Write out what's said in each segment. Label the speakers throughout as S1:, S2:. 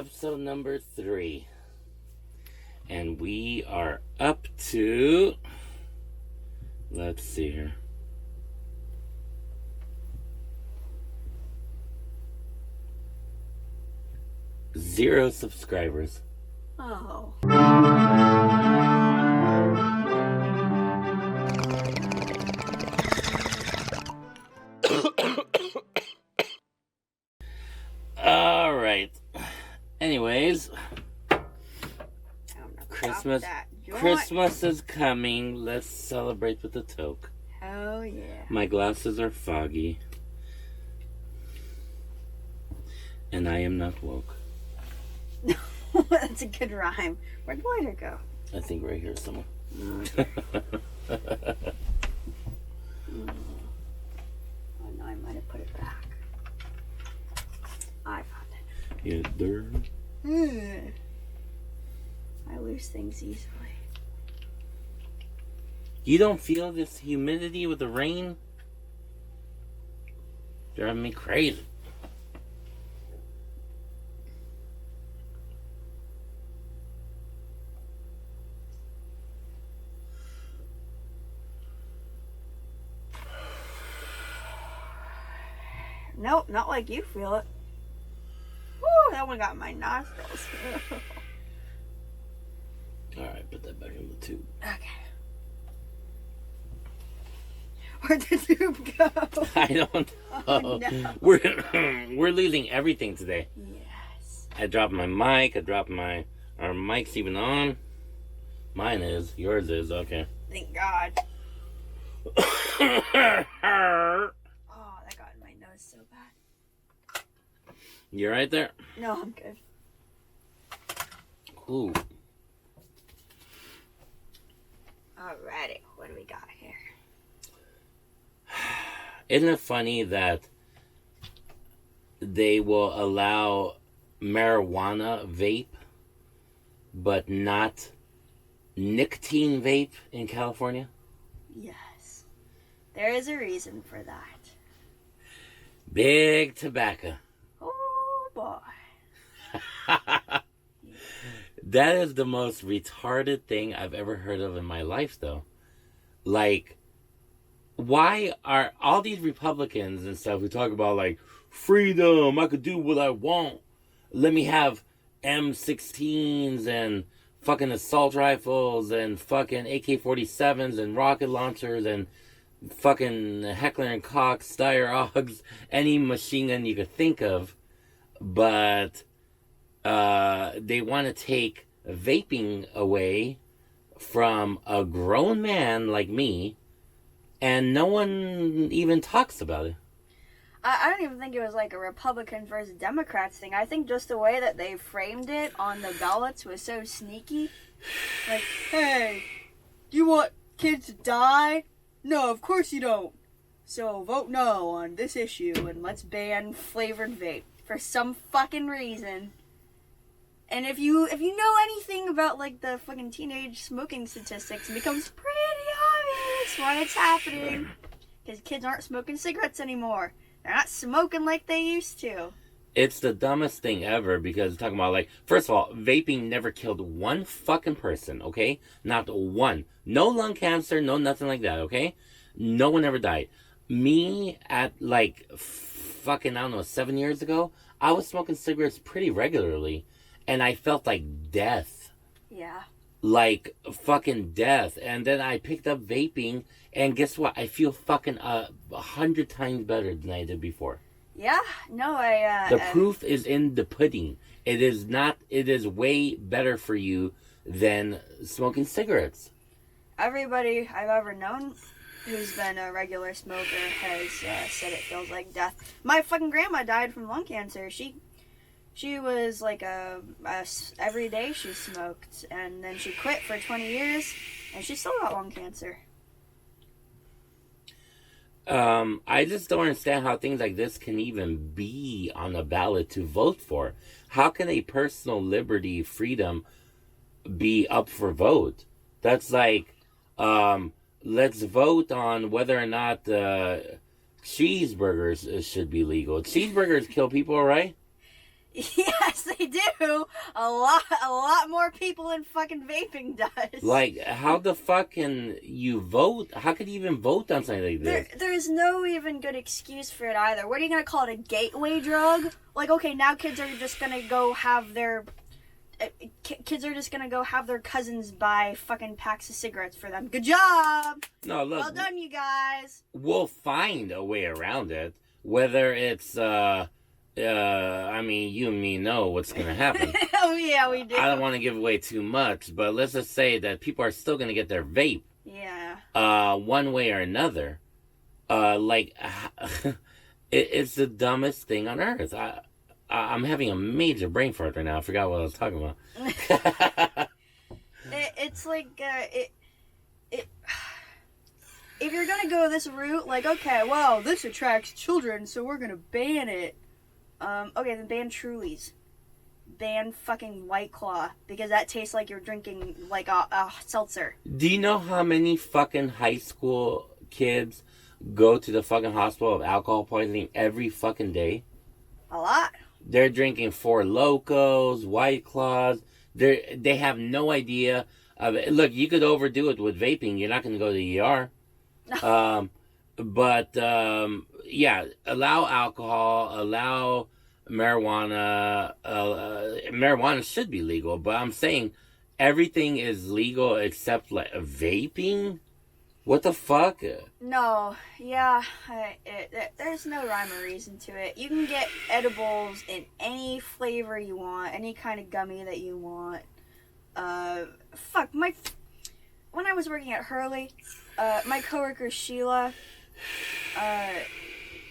S1: episode number 3. And we are up to, let's see here. Zero subscribers.
S2: Oh.
S1: All right. Anyways, Christmas is coming. Let's celebrate with the toke.
S2: Oh yeah.
S1: My glasses are foggy, and I am not woke.
S2: That's a good rhyme. Where'd the lighter go?
S1: I think right here somewhere.
S2: Oh no, I might have put it back. I found it.
S1: Yeah, there.
S2: I lose things easily.
S1: You don't feel this humidity with the rain? Driving me crazy.
S2: Nope, not like you feel it. Woo, that one got in my nostrils.
S1: Alright, put that back in the tube.
S2: Okay. Where'd the tube go?
S1: I don't know.
S2: Oh, no.
S1: We're losing everything today.
S2: Yes.
S1: I dropped my mic. Our mic's even on. Mine is. Yours is. Okay.
S2: Thank God. Oh, that got in my nose so bad.
S1: You right there?
S2: No, I'm good.
S1: Ooh.
S2: Alrighty, what do we got here?
S1: Isn't it funny that they will allow marijuana vape, but not nicotine vape in California?
S2: Yes. There is a reason for that.
S1: Big tobacco.
S2: Oh, boy.
S1: That is the most retarded thing I've ever heard of in my life, though. Like, why are all these Republicans and stuff who talk about, like, freedom, I could do what I want, let me have M16s and fucking assault rifles and fucking AK-47s and rocket launchers and fucking Heckler and Koch, Steyr Augs, any machine gun you could think of, but they want to take vaping away from a grown man like me, and no one even talks about it.
S2: I don't even think it was like a Republican versus Democrats thing. I think just the way that they framed it on the ballots was so sneaky. Like, hey, do you want kids to die? No, of course you don't. So vote no on this issue and let's ban flavored vape for some fucking reason. And if you know anything about like the fucking teenage smoking statistics, it becomes pretty obvious when it's happening. Because kids aren't smoking cigarettes anymore. They're not smoking like they used to.
S1: It's the dumbest thing ever because talking about, like, first of all, vaping never killed one fucking person, okay? Not one. No lung cancer, no nothing like that, okay? No one ever died. Me at like fucking, I don't know, 7 years ago, I was smoking cigarettes pretty regularly and I felt like death.
S2: Yeah.
S1: Like fucking death. And then I picked up vaping and guess what? I feel fucking 100 times better than I did before.
S2: Yeah, no,
S1: the proof is in the pudding. It is way better for you than smoking cigarettes.
S2: Everybody I've ever known who's been a regular smoker has said it feels like death. My fucking grandma died from lung cancer. She was like every day she smoked, and then she quit for 20 years, and she still got lung cancer.
S1: I just don't understand how things like this can even be on a ballot to vote for. How can a personal liberty, freedom be up for vote? That's like, let's vote on whether or not cheeseburgers should be legal. Cheeseburgers kill people, right?
S2: Yes, they do. A lot more people than fucking vaping does.
S1: Like, how the fuck can you vote? How could you even vote on something like this?
S2: There's no even good excuse for it either. What are you gonna call it, a gateway drug? Like, okay, now kids are just gonna go have their cousins buy fucking packs of cigarettes for them. Good job.
S1: No, look.
S2: Well done, you guys.
S1: We'll find a way around it. Whether it's, I mean, you and me know what's gonna happen.
S2: Oh yeah, we do.
S1: I don't want to give away too much, but let's just say that people are still gonna get their vape.
S2: Yeah.
S1: One way or another. Like, it's the dumbest thing on earth. I'm having a major brain fart right now. I forgot what I was talking about.
S2: It's like if you're gonna go this route, like, okay, well, this attracts children, so we're gonna ban it. Okay, then ban Trulies. Ban fucking White Claw, because that tastes like you're drinking like a seltzer.
S1: Do you know how many fucking high school kids go to the fucking hospital of alcohol poisoning every fucking day?
S2: A lot.
S1: They're drinking Four Locos, White Claws. They have no idea of it. Look, you could overdo it with vaping. You're not going to go to the ER. Yeah, allow alcohol, allow marijuana. Marijuana should be legal, but I'm saying everything is legal except like vaping. What the fuck?
S2: No, yeah, there's no rhyme or reason to it. You can get edibles in any flavor you want, any kind of gummy that you want. When I was working at Hurley, my coworker Sheila,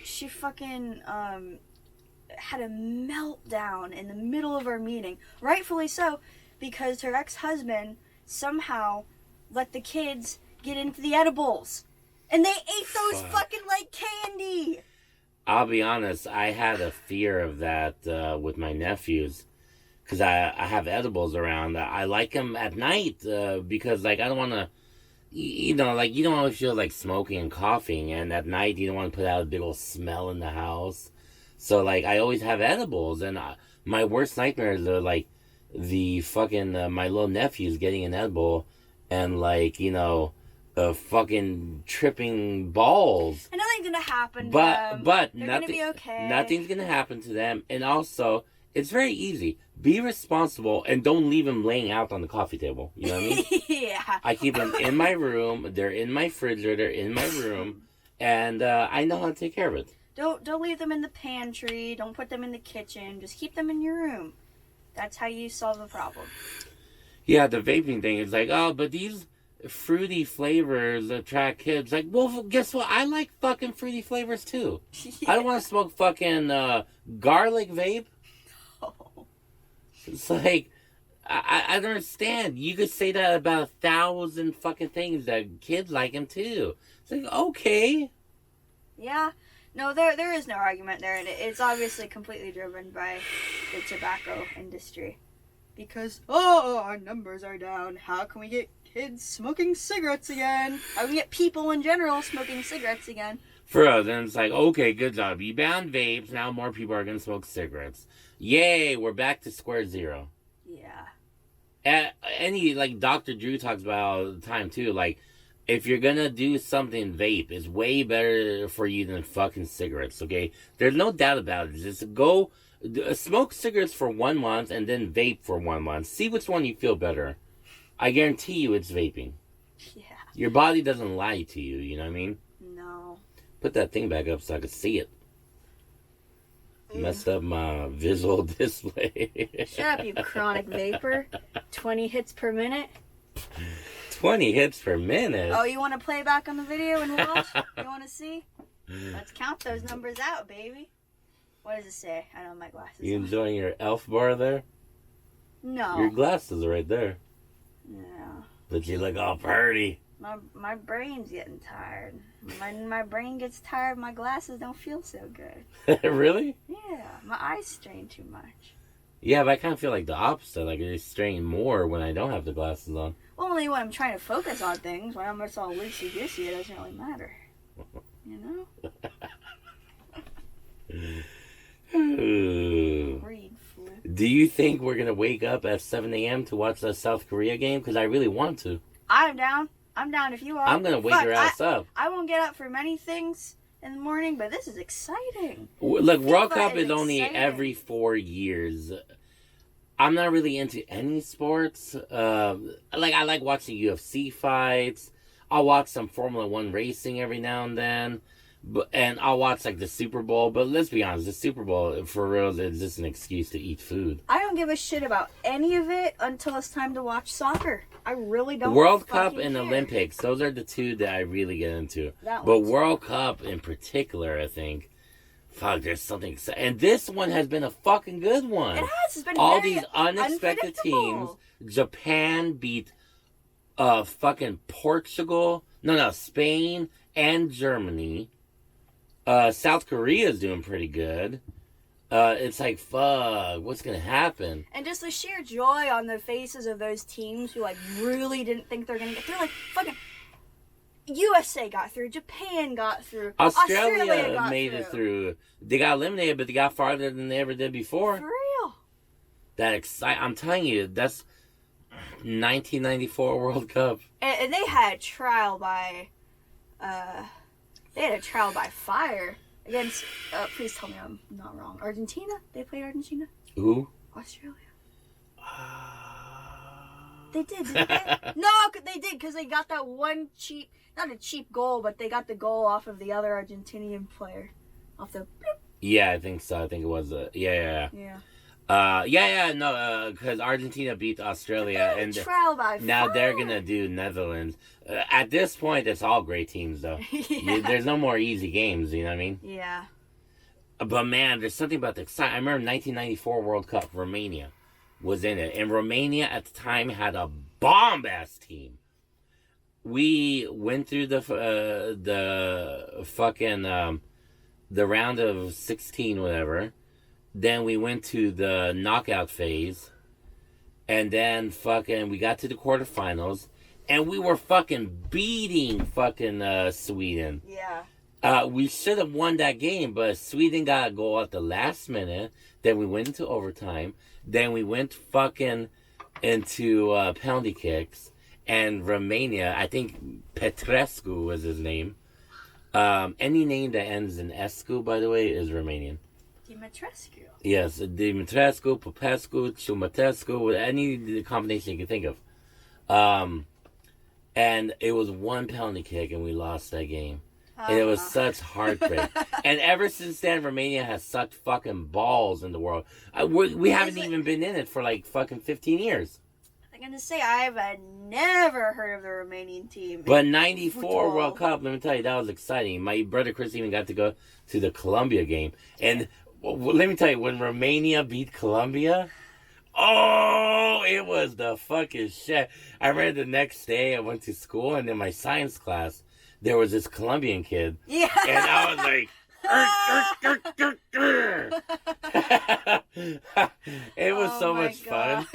S2: she fucking had a meltdown in the middle of our meeting. Rightfully so, because her ex-husband somehow let the kids get into the edibles. And they ate those fucking like candy.
S1: I'll be honest, I had a fear of that with my nephews. Because I have edibles around. I like them at night because, like, I don't want to, you know, like, you don't always feel like smoking and coughing. And at night, you don't want to put out a big old smell in the house. So, like, I always have edibles. And my worst nightmares are, like, the fucking, my little nephew's getting an edible and, like, you know, fucking tripping balls.
S2: And nothing's gonna happen to
S1: but
S2: them. They're
S1: nothing,
S2: gonna be okay.
S1: Nothing's gonna happen to them. And also, it's very easy. Be responsible and don't leave them laying out on the coffee table. You know what I mean?
S2: Yeah.
S1: I keep them in my room. They're in my refrigerator, in my room, and I know how to take care of it.
S2: Don't leave them in the pantry. Don't put them in the kitchen. Just keep them in your room. That's how you solve the problem.
S1: Yeah, the vaping thing is like, oh, but these fruity flavors attract kids. Like, well, guess what? I like fucking fruity flavors too.
S2: Yeah.
S1: I don't want to smoke fucking garlic vape.
S2: Oh.
S1: It's like, I don't understand. You could say that about 1,000 fucking things that kids like them too. It's like, okay.
S2: Yeah. No, there is no argument there. It's obviously completely driven by the tobacco industry. Because, our numbers are down. How can we get kids smoking cigarettes again? How can we get people in general smoking cigarettes again?
S1: For us, and it's like, okay, good job. You banned vapes, now more people are going to smoke cigarettes. Yay, we're back to square zero.
S2: Yeah.
S1: Any, like, Dr. Drew talks about all the time, too. Like, if you're going to do something vape, it's way better for you than fucking cigarettes, okay? There's no doubt about it. Just go smoke cigarettes for 1 month and then vape for 1 month. See which one you feel better. I guarantee you it's vaping.
S2: Yeah.
S1: Your body doesn't lie to you, you know what I mean?
S2: No.
S1: Put that thing back up so I could see it. Messed up my visual display.
S2: Shut up, you chronic vapor. 20 hits per minute.
S1: 20 hits per minute?
S2: Oh, you want to play back on the video and watch? You want to see? Let's count those numbers out, baby. What does it say? I don't have my glasses
S1: You
S2: on.
S1: enjoying your elf bar there?
S2: No.
S1: Your glasses are right there.
S2: No.
S1: But you look all pretty.
S2: My brain's getting tired. My brain gets tired, my glasses don't feel so good.
S1: Really?
S2: Yeah, my eyes strain too much.
S1: Yeah, but I kind of feel like the opposite. Like I strain more when I don't have the glasses on.
S2: Well, only when I'm trying to focus on things. When I'm just all loosey-goosey, it doesn't really matter. You know?
S1: Ooh.
S2: Read
S1: Do you think we're gonna wake up at 7 a.m. to watch the South Korea game? Because I really want to.
S2: I'm down. I'm down if you are.
S1: I'm gonna wake
S2: Fuck,
S1: your ass up.
S2: I won't get up for many things in the morning, but this is exciting.
S1: Look, World
S2: FIFA
S1: Cup
S2: is
S1: is only
S2: exciting.
S1: every 4 years. I'm not really into any sports. I like watching UFC fights. I'll watch some Formula One racing every now and then. And I'll watch like the Super Bowl. But let's be honest, the Super Bowl for real is just an excuse to eat food.
S2: I don't give a shit about any of it until it's time to watch soccer. I really don't.
S1: World Cup
S2: fucking
S1: and
S2: care.
S1: Olympics, those are the two that I really get into.
S2: That
S1: But
S2: one too.
S1: World Cup in particular, I think, fuck, there's something. And this one has been a fucking good one.
S2: It has. It's been
S1: All
S2: very
S1: these unexpected teams.
S2: unpredictable.
S1: Japan beat fucking Portugal. No, Spain and Germany. South Korea is doing pretty good. It's like, fuck, what's gonna happen?
S2: And just the sheer joy on the faces of those teams who like really didn't think they're gonna get through. Like fucking USA got through, Japan got through,
S1: Australia
S2: got
S1: made it through. They got eliminated, but they got farther than they ever did before.
S2: For real.
S1: I'm telling you, that's 1994 World Cup.
S2: And they had trial by fire against please tell me I'm not wrong. Argentina? They played Argentina?
S1: Who?
S2: Australia. They did, didn't they? No, they did because they got that one cheap, not a cheap goal, but they got the goal off of the other Argentinian player. Off the
S1: Yeah, I think so. I think it was yeah. No, because Argentina beat Australia, and
S2: trial by fire.
S1: now they're gonna do Netherlands. At this point, it's all great teams, though.
S2: Yeah.
S1: There's no more easy games. You know what I mean?
S2: Yeah.
S1: But man, there's something about the excitement. I remember 1994 World Cup, Romania was in it, and Romania at the time had a bomb ass team. We went through the fucking the round of 16, whatever. Then we went to the knockout phase. And then fucking we got to the quarterfinals. And we were fucking beating fucking Sweden.
S2: Yeah.
S1: We should have won that game, but Sweden got a goal at the last minute. Then we went into overtime. Then we went fucking into penalty kicks. And Romania, I think Petrescu was his name. Any name that ends in Escu, by the way, is Romanian.
S2: Dimitrescu.
S1: Yes, Dimitrescu, Popescu, Chumatescu, any combination you can think of. And it was one penalty kick, and we lost that game. And it was such heartbreak. And ever since then, Romania has such fucking balls in the world. We haven't even been in it for like fucking 15 years.
S2: I'm gonna say I've never heard of the Romanian team.
S1: But 94
S2: Football.
S1: World Cup, let me tell you, that was exciting. My brother Chris even got to go to the Colombia game. And let me tell you, when Romania beat Colombia, oh, it was the fucking shit. I remember the next day I went to school, and in my science class, there was this Colombian kid.
S2: Yeah.
S1: And I was like, it was so much fun.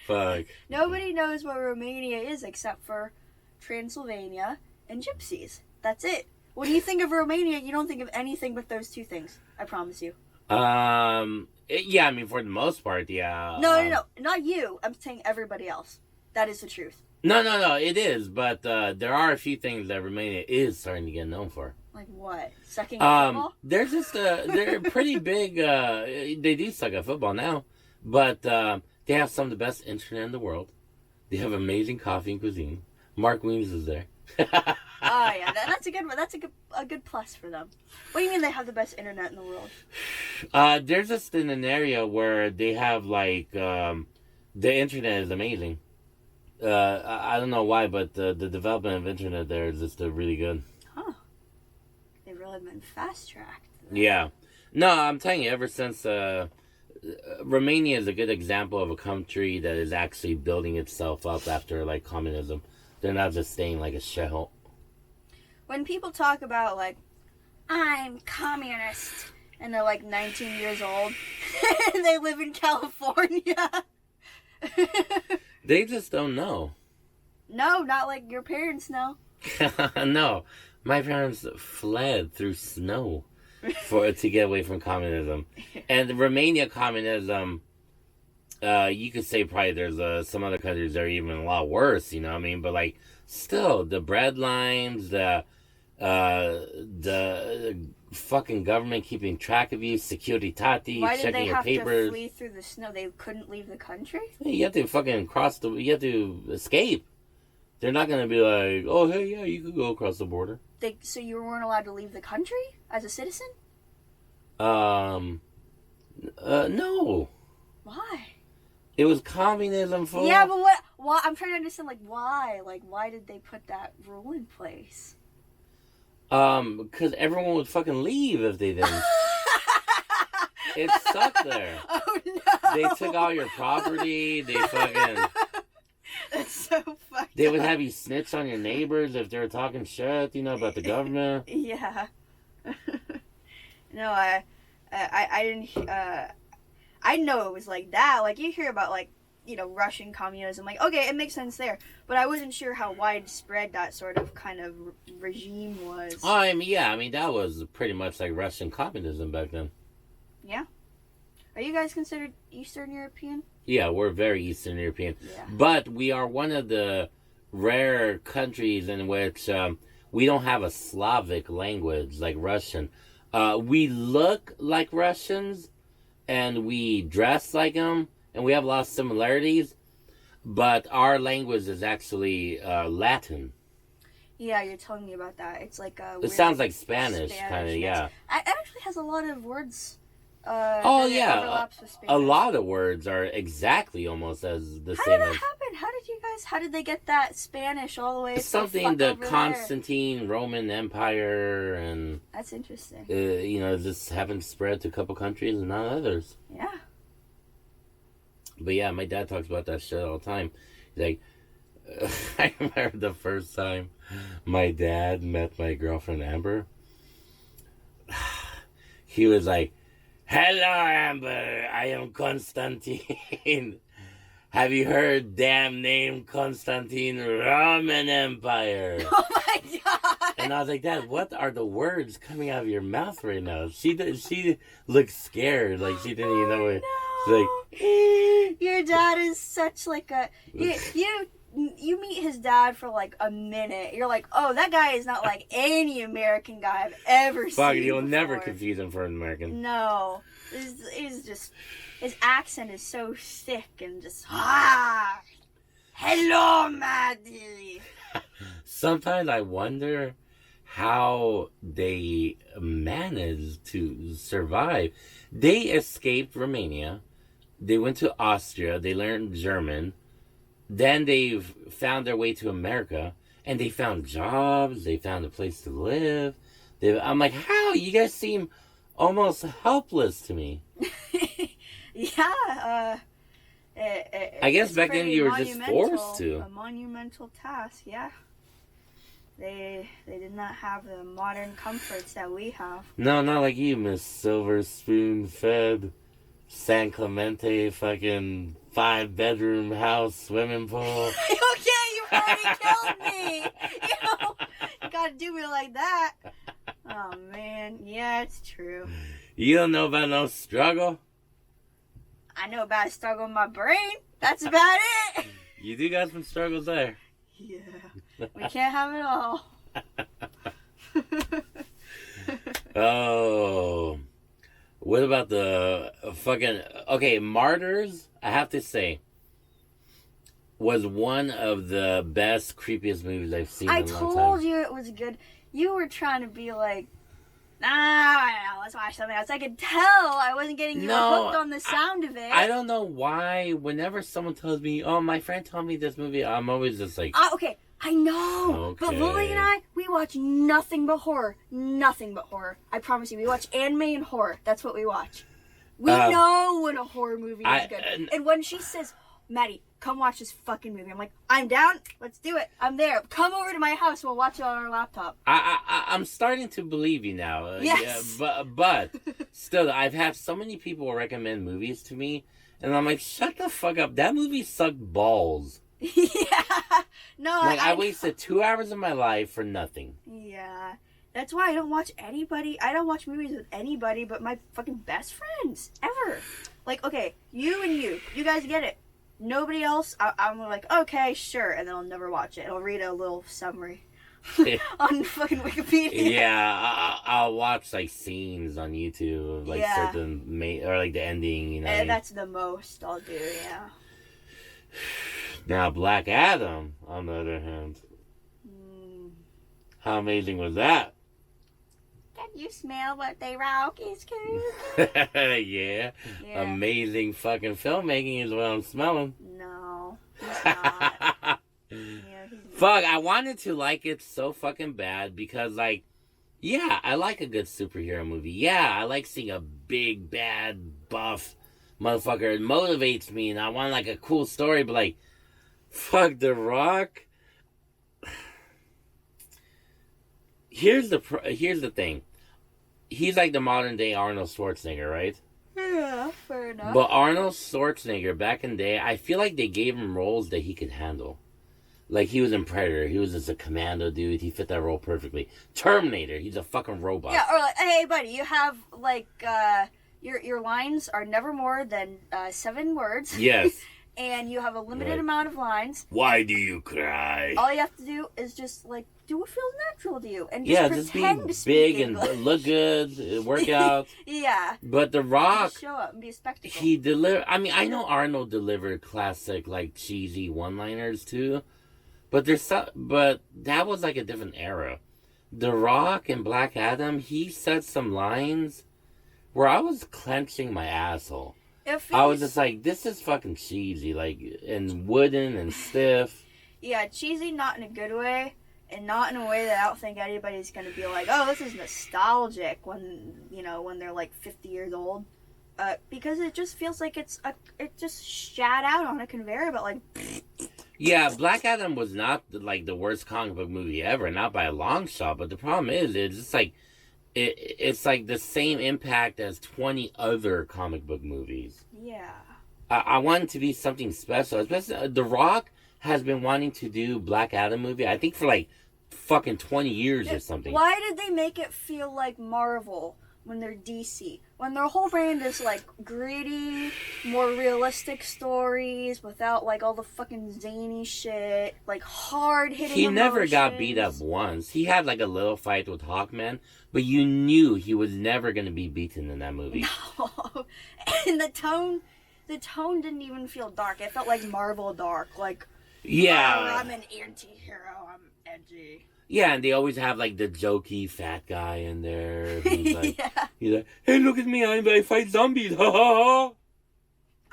S1: Fuck.
S2: Nobody knows what Romania is except for Transylvania and gypsies. That's it. When you think of Romania, you don't think of anything but those two things. I promise you.
S1: Yeah, I mean, for the most part, yeah.
S2: No. Not you. I'm saying everybody else. That is the truth.
S1: No, it is, but there are a few things that Romania is starting to get known for.
S2: Like what? Sucking at football?
S1: They're just, they're pretty big, they do suck at football now, but they have some of the best internet in the world. They have amazing coffee and cuisine. Mark Weems is there.
S2: Oh yeah, that's a good one. That's a good plus for them. What do you mean they have the best internet in the world?
S1: They're just in an area where they have like the internet is amazing. I don't know why, but the development of internet there is just really good.
S2: Huh? They've really been fast tracked.
S1: Yeah, no, I'm telling you, ever since Romania is a good example of a country that is actually building itself up after like communism. They're not just staying like a shithole.
S2: When people talk about like, I'm communist, and they're like 19 years old, and they live in California.
S1: They just don't know.
S2: No, not like your parents know.
S1: No, my parents fled through snow. to get away from communism. And Romania communism, you could say probably there's some other countries that are even a lot worse, you know what I mean? But like, still, the bread lines, the fucking government keeping track of you, Securitate,
S2: Why did
S1: checking
S2: they
S1: your
S2: have
S1: papers.
S2: to flee through the snow? They couldn't leave the country?
S1: You have to fucking you have to escape. They're not gonna be like, oh hey, yeah, you could go across the border.
S2: So you weren't allowed to leave the country as a citizen?
S1: No.
S2: Why?
S1: It was communism for.
S2: Yeah, but what? Why? I'm trying to understand, like, why? Like, why did they put that rule in place?
S1: Because everyone would fucking leave if they didn't. It sucked there.
S2: Oh no!
S1: They took all your property. They fucking.
S2: That's so fucked
S1: They would
S2: up.
S1: have you snitch on your neighbors if they were talking shit, you know, about the government.
S2: Yeah. No, I didn't. I know it was like that. Like, you hear about, like, you know, Russian communism. Like, okay, it makes sense there. But I wasn't sure how widespread that sort of kind of regime was.
S1: Oh, I mean, yeah, I mean, that was pretty much like Russian communism back then.
S2: Yeah. Are you guys considered Eastern European?
S1: Yeah, we're very Eastern European.
S2: Yeah.
S1: But we are one of the rare countries in which we don't have a Slavic language like Russian. We look like Russians, and we dress like them, and we have a lot of similarities, but our language is actually Latin.
S2: Yeah, you're telling me about that. It's like a
S1: It
S2: weird
S1: sounds like Spanish kind of,
S2: mix.
S1: yeah.
S2: It actually has a lot of words.
S1: Oh,
S2: that
S1: yeah.
S2: overlaps with Spanish.
S1: A lot of words are exactly almost as the
S2: How
S1: same
S2: did that
S1: as...
S2: happen? How did they get that Spanish all the way?
S1: It's
S2: so
S1: something
S2: fuck
S1: the
S2: over
S1: Constantine Roman Empire and...
S2: there? That's interesting.
S1: you know, just haven't spread to a couple countries and not others.
S2: Yeah.
S1: But yeah, my dad talks about that shit all the time. He's like, I remember the first time my dad met my girlfriend Amber. He was like, "Hello, Amber. I am Constantine. Have you heard damn name Constantine Roman Empire?"
S2: Oh my god.
S1: And I was like, "Dad, what are the words coming out of your mouth right now?" She looked scared, like she didn't even know what. She's like,
S2: your dad is such like a you meet his dad for like a minute. You're like, oh, that guy is not like any American guy I've ever seen.
S1: fuck, you'll
S2: before.
S1: never confuse him for an American.
S2: No, is just his accent is so thick and just hello, Maddie.
S1: Sometimes I wonder how they managed to survive. They escaped Romania. They went to Austria. They learned German. Then they've found their way to America. And they found jobs. They found a place to live. I'm like, how? You guys seem almost helpless to me.
S2: Yeah.
S1: I guess
S2: it's
S1: back then
S2: pretty
S1: you were just forced to.
S2: A monumental task, yeah. They did not have the modern comforts that we have.
S1: No, not like you, Miss Silver Spoon Fed, San Clemente, fucking 5-bedroom house, swimming pool.
S2: Okay, you already killed me. You gotta do me like that. Oh man, yeah, it's true.
S1: You don't know about no struggle?
S2: I know about a struggle in my brain. That's about it.
S1: You do got some struggles there.
S2: Yeah, we can't have it all.
S1: Oh. What about the fucking... Okay, Martyrs, I have to say, was one of the best, creepiest movies I've seen
S2: I
S1: in a long time.
S2: told you it was good. You were trying to be like, let's watch something else. I could tell I wasn't getting you hooked on the sound of it.
S1: I don't know why, whenever someone tells me, oh, my friend told me this movie, I'm always just like...
S2: Okay, I know. But Lily and I, we watch nothing but horror. Nothing but horror. I promise you. We watch anime and horror. That's what we watch. We know when a horror movie is good. And when she says, Maddie, come watch this fucking movie, I'm like, I'm down. Let's do it. I'm there. Come over to my house. We'll watch it on our laptop.
S1: I'm starting to believe you now.
S2: Yes.
S1: Yeah, but still, I've had so many people recommend movies to me, and I'm like, shut the fuck up. That movie sucked balls.
S2: Yeah. No,
S1: Like, I wasted 2 hours of my life for nothing.
S2: Yeah. That's why I don't watch anybody. I don't watch movies with anybody but my fucking best friends ever. Like, okay, you and you guys get it. Nobody else. I'm like, okay, sure, and then I'll never watch it. I'll read a little summary on fucking Wikipedia.
S1: Yeah, I'll watch like scenes on YouTube of like
S2: Yeah.
S1: certain or like the ending, you know.
S2: And that's the most I'll do. Yeah.
S1: Now Black Adam, on the other hand, how amazing was that?
S2: Can you smell what they rock is cooking?
S1: Yeah.
S2: Yeah.
S1: Amazing fucking filmmaking is what I'm smelling.
S2: No, he's not. Yeah, he's
S1: Fuck, I wanted to like it so fucking bad because, like, yeah, I like a good superhero movie. Yeah, I like seeing a big, bad, buff motherfucker. It motivates me and I want, like, a cool story, but, like, fuck The Rock. Here's the thing. He's like the modern day Arnold Schwarzenegger, right?
S2: Yeah, fair enough.
S1: But Arnold Schwarzenegger back in the day, I feel like they gave him roles that he could handle. Like he was in Predator, he was just a commando dude. He fit that role perfectly. Terminator, he's a fucking robot.
S2: Yeah, or like, hey, buddy, you have like your lines are never more than 7 words.
S1: Yes.
S2: And you have a limited
S1: Right.
S2: amount of lines.
S1: Why do you cry?
S2: All you have to do is just like do what feels natural to you, and just
S1: Yeah, just be
S2: pretend to speak
S1: big and
S2: English.
S1: look good, work out.
S2: Yeah,
S1: But The Rock,
S2: just show up and be a spectacle.
S1: he delivered. I mean, I know Arnold delivered classic like cheesy one-liners too, but but that was like a different era. The Rock and Black Adam, he said some lines where I was clenching my asshole. I was just like, this is fucking cheesy, like, and wooden and stiff.
S2: Yeah, cheesy, not in a good way, and not in a way that I don't think anybody's gonna be like, oh, this is nostalgic when when they're like 50 years old, because it just feels like it just shat out on a conveyor belt, like.
S1: Yeah, Black Adam was not like the worst comic book movie ever, not by a long shot. But the problem is, it's just like it's like the same impact as 20 other comic book movies.
S2: Yeah.
S1: I want it to be something special. Especially The Rock has been wanting to do Black Adam movie, I think, for like fucking 20 years or something.
S2: Why did they make it feel like Marvel when they're DC? When their whole brand is like gritty, more realistic stories without like all the fucking zany shit, like hard hitting.
S1: He never got beat up once. He had like a little fight with Hawkman, but you knew he was never going to be beaten in that movie.
S2: No. And the tone didn't even feel dark. It felt like Marvel dark. Like,
S1: Yeah.
S2: "Oh, I'm an anti-hero. I'm edgy."
S1: Yeah, and they always have like the jokey fat guy in there. Who's like,
S2: Yeah.
S1: he's like, hey, look at me, I fight zombies. Ha ha ha.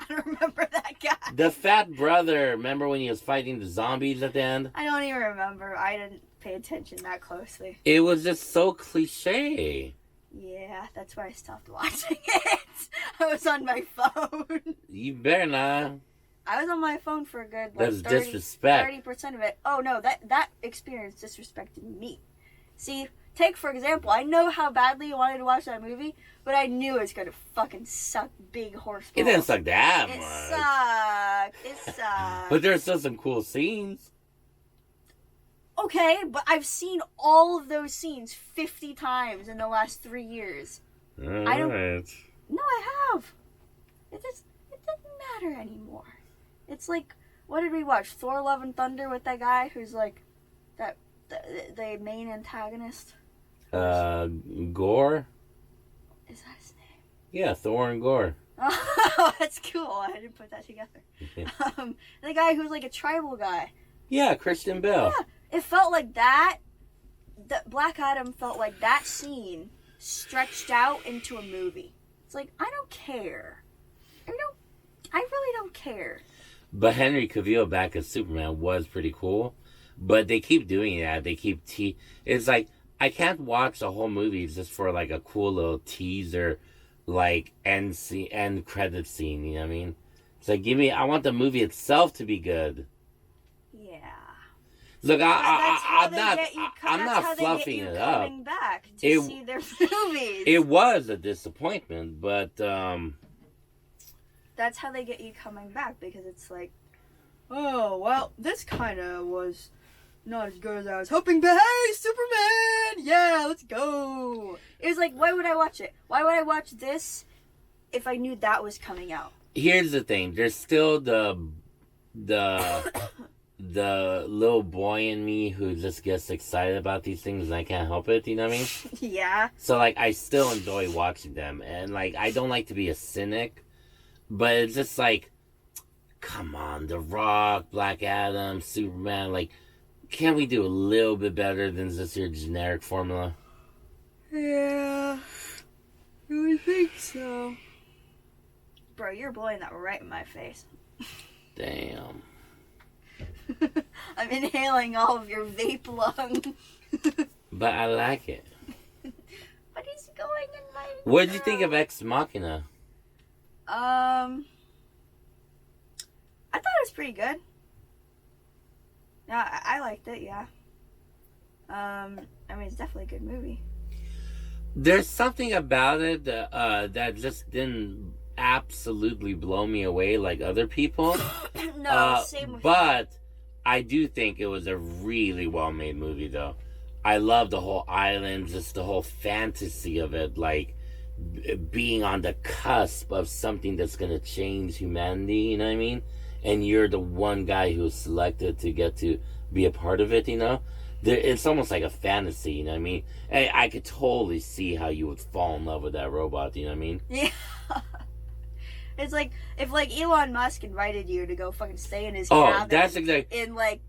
S2: I don't remember that guy.
S1: The fat brother, remember when he was fighting the zombies at the end?
S2: I don't even remember. I didn't pay attention that closely.
S1: It was just so cliche.
S2: Yeah, that's why I stopped watching it. I was on my phone.
S1: You better not.
S2: I was on my phone for a good
S1: That's disrespect.
S2: 30% of it. Oh no, that experience disrespected me. See, take for example, I know how badly you wanted to watch that movie, but I knew it was gonna fucking suck big horse balls.
S1: It didn't suck that
S2: It
S1: much.
S2: sucked. It sucked.
S1: But there's still some cool scenes.
S2: Okay, but I've seen all of those scenes 50 times in the last 3 years. I don't-
S1: Alright.
S2: No, I have. It doesn't matter anymore. It's like, what did we watch? Thor: Love and Thunder with that guy who's like, the main antagonist.
S1: Gore?
S2: Is that his name?
S1: Yeah, Thor and Gore.
S2: Oh, that's cool. I didn't put that together. The guy who's like a tribal guy.
S1: Yeah, Christian Bale.
S2: Yeah, it felt like that. The Black Adam felt like that scene stretched out into a movie. It's like, I don't care. I really don't care.
S1: But Henry Cavill back as Superman was pretty cool. But they keep doing that. They keep it's like, I can't watch the whole movie just for like a cool little teaser, like end credit scene. You know what I mean? It's like, I want the movie itself to be good.
S2: Yeah.
S1: Look,
S2: That's how
S1: I'm
S2: they
S1: not,
S2: get you-
S1: I'm
S2: that's
S1: not
S2: how they
S1: fluffing
S2: get you
S1: it up.
S2: coming back to
S1: It-
S2: see their movies.
S1: It was a disappointment, but
S2: That's how they get you coming back, because it's like, oh well, this kind of was not as good as I was hoping, but hey, Superman! Yeah, let's go! It was like, why would I watch it? Why would I watch this if I knew that was coming out?
S1: Here's the thing. There's still the little boy in me who just gets excited about these things and I can't help it, you know what I mean?
S2: Yeah.
S1: So, like, I still enjoy watching them. And, like, I don't like to be a cynic, but it's just like, come on, The Rock, Black Adam, Superman, like, can't we do a little bit better than just your generic formula?
S2: Yeah. I would think so. Bro, you're blowing that right in my face.
S1: Damn.
S2: I'm inhaling all of your vape lung.
S1: But I like it.
S2: What is going in my...
S1: What did you think of Ex Machina?
S2: I thought it was pretty good. Yeah, I liked it, yeah. I mean, it's definitely a good movie.
S1: There's something about it that just didn't absolutely blow me away like other people.
S2: No, same with
S1: but I do think it was a really well-made movie, though. I love the whole island, just the whole fantasy of it, like being on the cusp of something that's going to change humanity, you know what I mean? And you're the one guy who was selected to get to be a part of it, you know? It's almost like a fantasy, you know what I mean? I could totally see how you would fall in love with that robot, you know what I mean?
S2: Yeah. It's like, if, like, Elon Musk invited you to go fucking stay in his
S1: Oh,
S2: cabin
S1: that's exactly...
S2: in, like,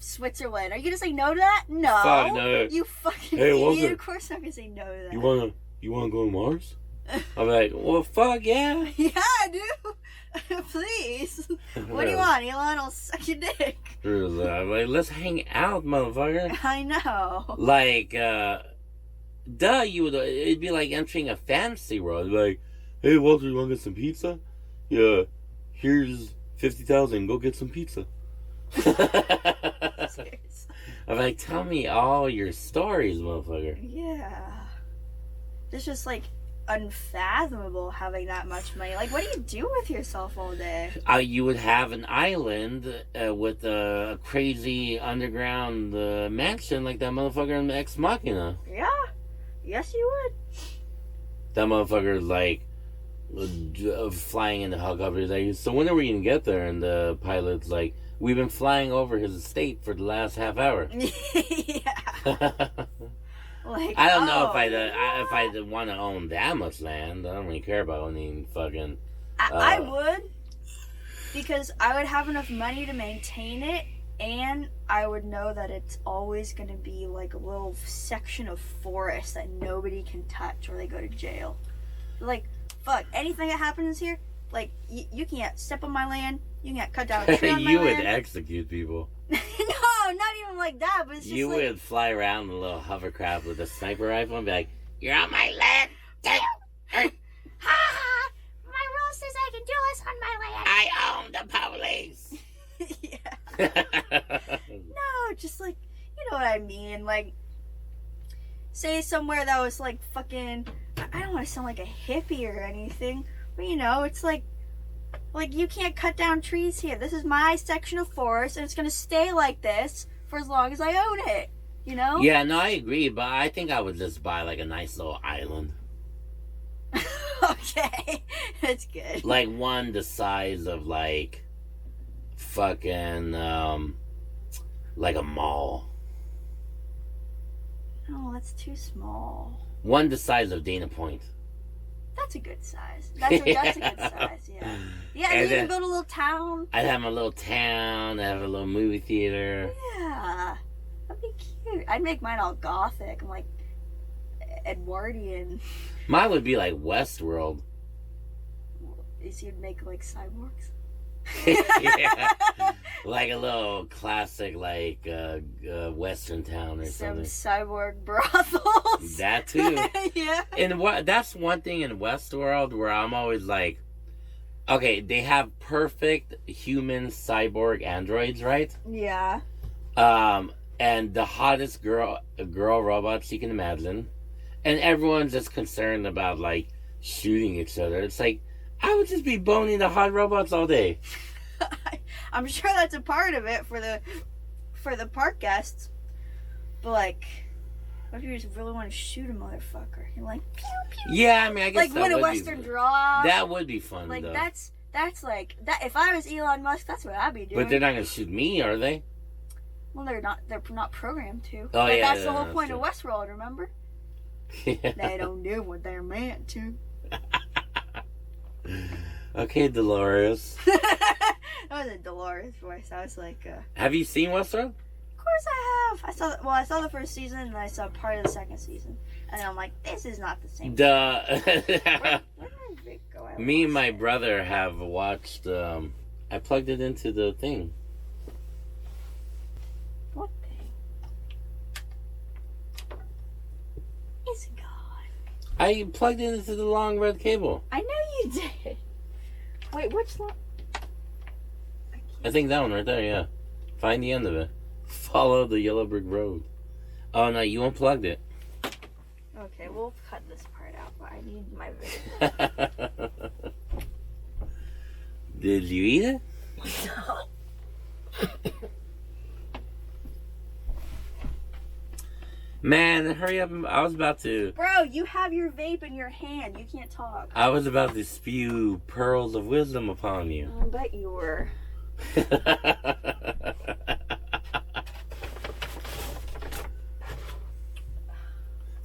S2: Switzerland. Are you gonna say no to that? No.
S1: Fuck no.
S2: You fucking
S1: Hey,
S2: idiot.
S1: Walter.
S2: Of course I'm gonna say no to that.
S1: You wanna go to Mars? I'm like, well, fuck yeah.
S2: Yeah, dude. Please. What do you want? Elon will suck your dick.
S1: I'm like, let's hang out, motherfucker.
S2: I know.
S1: Like, duh, it'd be like entering a fantasy world. Like, hey, Walter, you wanna get some pizza? Yeah, here's 50,000. Go get some pizza.
S2: Seriously.
S1: I'm like, tell me all your stories, motherfucker.
S2: Yeah. It's just like unfathomable having that much money. Like, what do you do with yourself all day?
S1: You would have an island with a crazy underground mansion like that motherfucker in Ex Machina.
S2: Yeah. Yes, you would.
S1: That motherfucker is like flying in the helicopter. Like, so when are we gonna get there? And the pilot's like, we've been flying over his estate for the last half hour.
S2: Yeah. Like,
S1: I don't know if I want to own that much land. I don't really care about owning fucking.
S2: I would, because I would have enough money to maintain it, and I would know that it's always going to be like a little section of forest that nobody can touch or they go to jail. Like, fuck, anything that happens here, like, you can't step on my land, you can't cut down a tree on my
S1: You
S2: land.
S1: would execute people.
S2: No, not even like that, but it's just
S1: You
S2: like...
S1: would fly around in a little hovercraft with a sniper rifle and be like, you're on my land!
S2: Ha ha! My rule says I can do this on my land!
S1: I own the police!
S2: Yeah. No, just like, you know what I mean? Like, say somewhere that was like fucking... I don't want to sound like a hippie or anything, but you know, it's like you can't cut down trees here. This is my section of forest, and it's gonna stay like this for as long as I own it. You know?
S1: Yeah, no, I agree, but I think I would just buy like a nice little island.
S2: Okay, that's good.
S1: Like one the size of like fucking like a mall.
S2: Oh, that's too small.
S1: One the size of Dana Point.
S2: That's a good size. That's a good size, yeah. Yeah, and you can go to a little town.
S1: I'd have my little town, I'd have a little movie theater.
S2: Yeah. That'd be cute. I'd make mine all gothic and like Edwardian.
S1: Mine would be like Westworld.
S2: So you'd make like cyborgs?
S1: Yeah. Like a little classic like western town or
S2: Some
S1: something.
S2: cyborg brothels.
S1: That too.
S2: Yeah.
S1: And that's one thing in Westworld where I'm always like, okay, they have perfect human cyborg androids, right?
S2: Yeah.
S1: And the hottest girl robots you can imagine, and everyone's just concerned about like shooting each other. It's like, I would just be boning the hot robots all day.
S2: I'm sure that's a part of it for for the park guests. But like, what if you just really want to shoot a motherfucker? You're like, pew pew.
S1: Yeah, I mean, I guess
S2: Like
S1: that
S2: win a
S1: would
S2: Western
S1: be,
S2: draw.
S1: that would be fun,
S2: Like
S1: though.
S2: that's like that. If I was Elon Musk, that's what I'd be doing.
S1: But they're not gonna shoot me, are they?
S2: Well, they're not. They're not programmed to.
S1: Oh,
S2: But
S1: yeah,
S2: that's the
S1: yeah,
S2: whole
S1: that's
S2: point
S1: true.
S2: of Westworld. Remember?
S1: Yeah.
S2: They don't do what they're meant to.
S1: Okay, Dolores.
S2: That was a Dolores voice. I was like,
S1: Have you seen Westworld?
S2: of course I have. I saw the first season and I saw part of the second season, and I'm like, this is not the same. Where did Vic go? I
S1: Me and
S2: lost
S1: my
S2: it.
S1: brother have watched. I plugged it into the thing.
S2: What thing? It's gone.
S1: I plugged it into the long red cable.
S2: I know you did. Wait, which one?
S1: I think that one right there. Yeah. Find the end of it. Follow the yellow brick road. Oh no, you unplugged it.
S2: Okay, we'll cut this part out, but I need my video.
S1: Did you eat it? Man, hurry up! I was about to.
S2: Bro, you have your vape in your hand. You can't talk.
S1: I was about to spew pearls of wisdom upon you.
S2: I bet you were.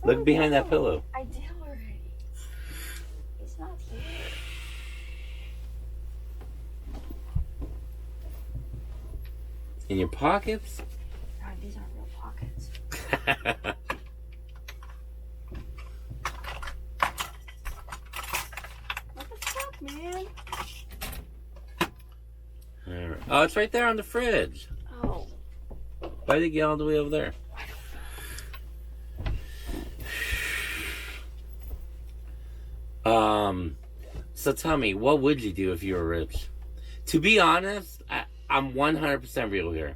S1: Look behind that pillow.
S2: I did already. It's not here.
S1: In your pockets?
S2: God, these aren't real pockets. What the fuck, man?
S1: Alright. Oh, it's right there on the fridge.
S2: Oh.
S1: Why did it get all the way over there? So tell me, what would you do if you were rich? To be honest, I'm 100% real here.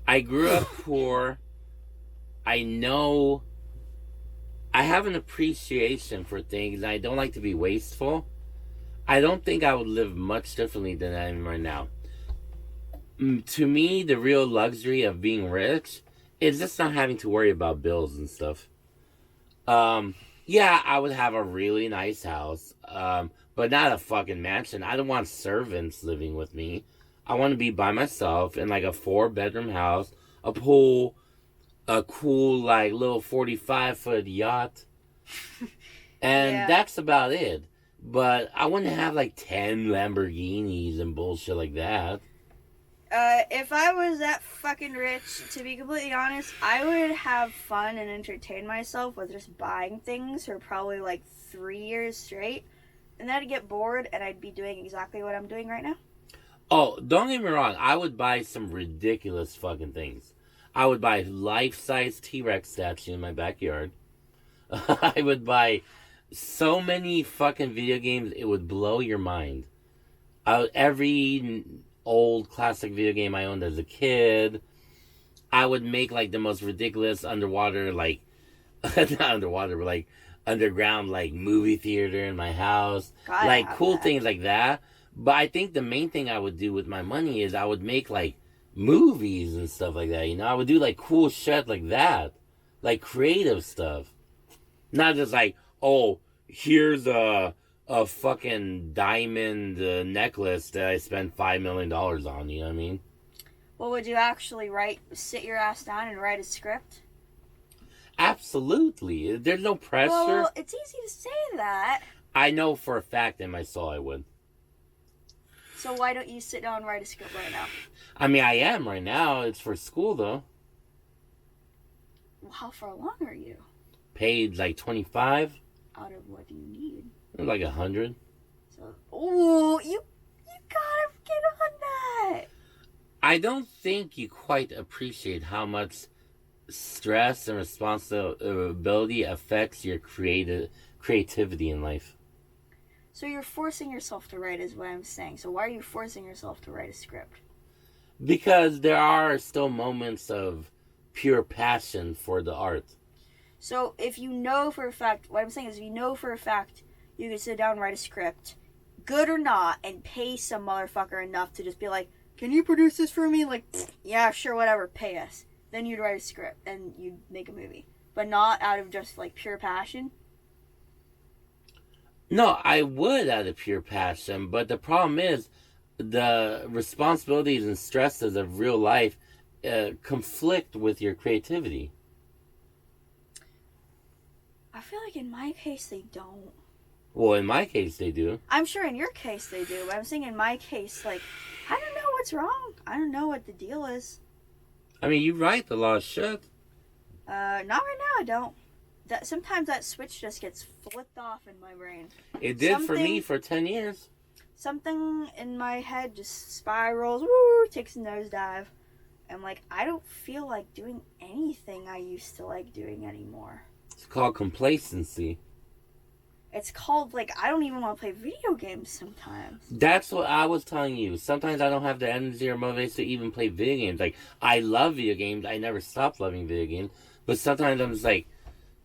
S1: I grew up poor. I know I have an appreciation for things, and I don't like to be wasteful. I don't think I would live much differently than I am right now. To me, the real luxury of being rich is just not having to worry about bills and stuff. Yeah, I would have a really nice house, but not a fucking mansion. I don't want servants living with me. I want to be by myself in like a 4-bedroom house, a pool, a cool like little 45-foot yacht, and
S2: Yeah.
S1: that's about it. But I wouldn't have like 10 Lamborghinis and bullshit like that.
S2: If I was that fucking rich, to be completely honest, I would have fun and entertain myself with just buying things for probably like 3 years straight. And then I'd get bored and I'd be doing exactly what I'm doing right now.
S1: Oh, don't get me wrong. I would buy some ridiculous fucking things. I would buy life-size T-Rex statue in my backyard. I would buy so many fucking video games, it would blow your mind. Every old classic video game I owned as a kid, I would make like the most ridiculous underwater, like, not underwater, but like underground, like movie theater in my house.
S2: Gotta
S1: Like
S2: have
S1: cool
S2: that.
S1: things like that. But I think the main thing I would do with my money is I would make like movies and stuff like that. You know, I would do like cool shit like that, like creative stuff, not just like, oh, here's a fucking diamond necklace that I spent $5 million on. You know what I mean?
S2: Well, would you actually sit your ass down and write a script?
S1: Absolutely. There's no pressure.
S2: Well, it's easy to say that.
S1: I know for a fact in my soul I would.
S2: So why don't you sit down and write a script right now?
S1: I mean, I am right now. It's for school though.
S2: Well, how far along are you?
S1: Paid like 25,
S2: Out of what do you need?
S1: like 100.
S2: So, ooh, you gotta get on that.
S1: I don't think you quite appreciate how much stress and responsibility affects your creativity in life.
S2: So you're forcing yourself to write, is what I'm saying. So why are you forcing yourself to write a script?
S1: Because there are still moments of pure passion for the art.
S2: So if you know for a fact, what I'm saying is, if you know for a fact you can sit down and write a script, good or not, and pay some motherfucker enough to just be like, can you produce this for me? Like, yeah, sure, whatever, pay us. Then you'd write a script and you'd make a movie. But not out of just, like, pure passion.
S1: No, I would out of pure passion, but the problem is the responsibilities and stresses of real life conflict with your creativity.
S2: I feel like in my case they don't.
S1: Well, in my case, they do.
S2: I'm sure in your case they do, but I'm saying in my case, like, I don't know what's wrong. I don't know what the deal is.
S1: I mean, you write a lot of shit.
S2: Not right now, I don't. Sometimes that switch just gets flipped off in my brain.
S1: It did for me for 10 years.
S2: Something in my head just spirals, woo, takes a nosedive. I'm like, I don't feel like doing anything I used to like doing anymore.
S1: It's called complacency.
S2: It's called, like, I don't even want to play video games sometimes.
S1: That's what I was telling you. Sometimes I don't have the energy or motivation to even play video games. Like, I love video games. I never stopped loving video games. But sometimes I'm just like,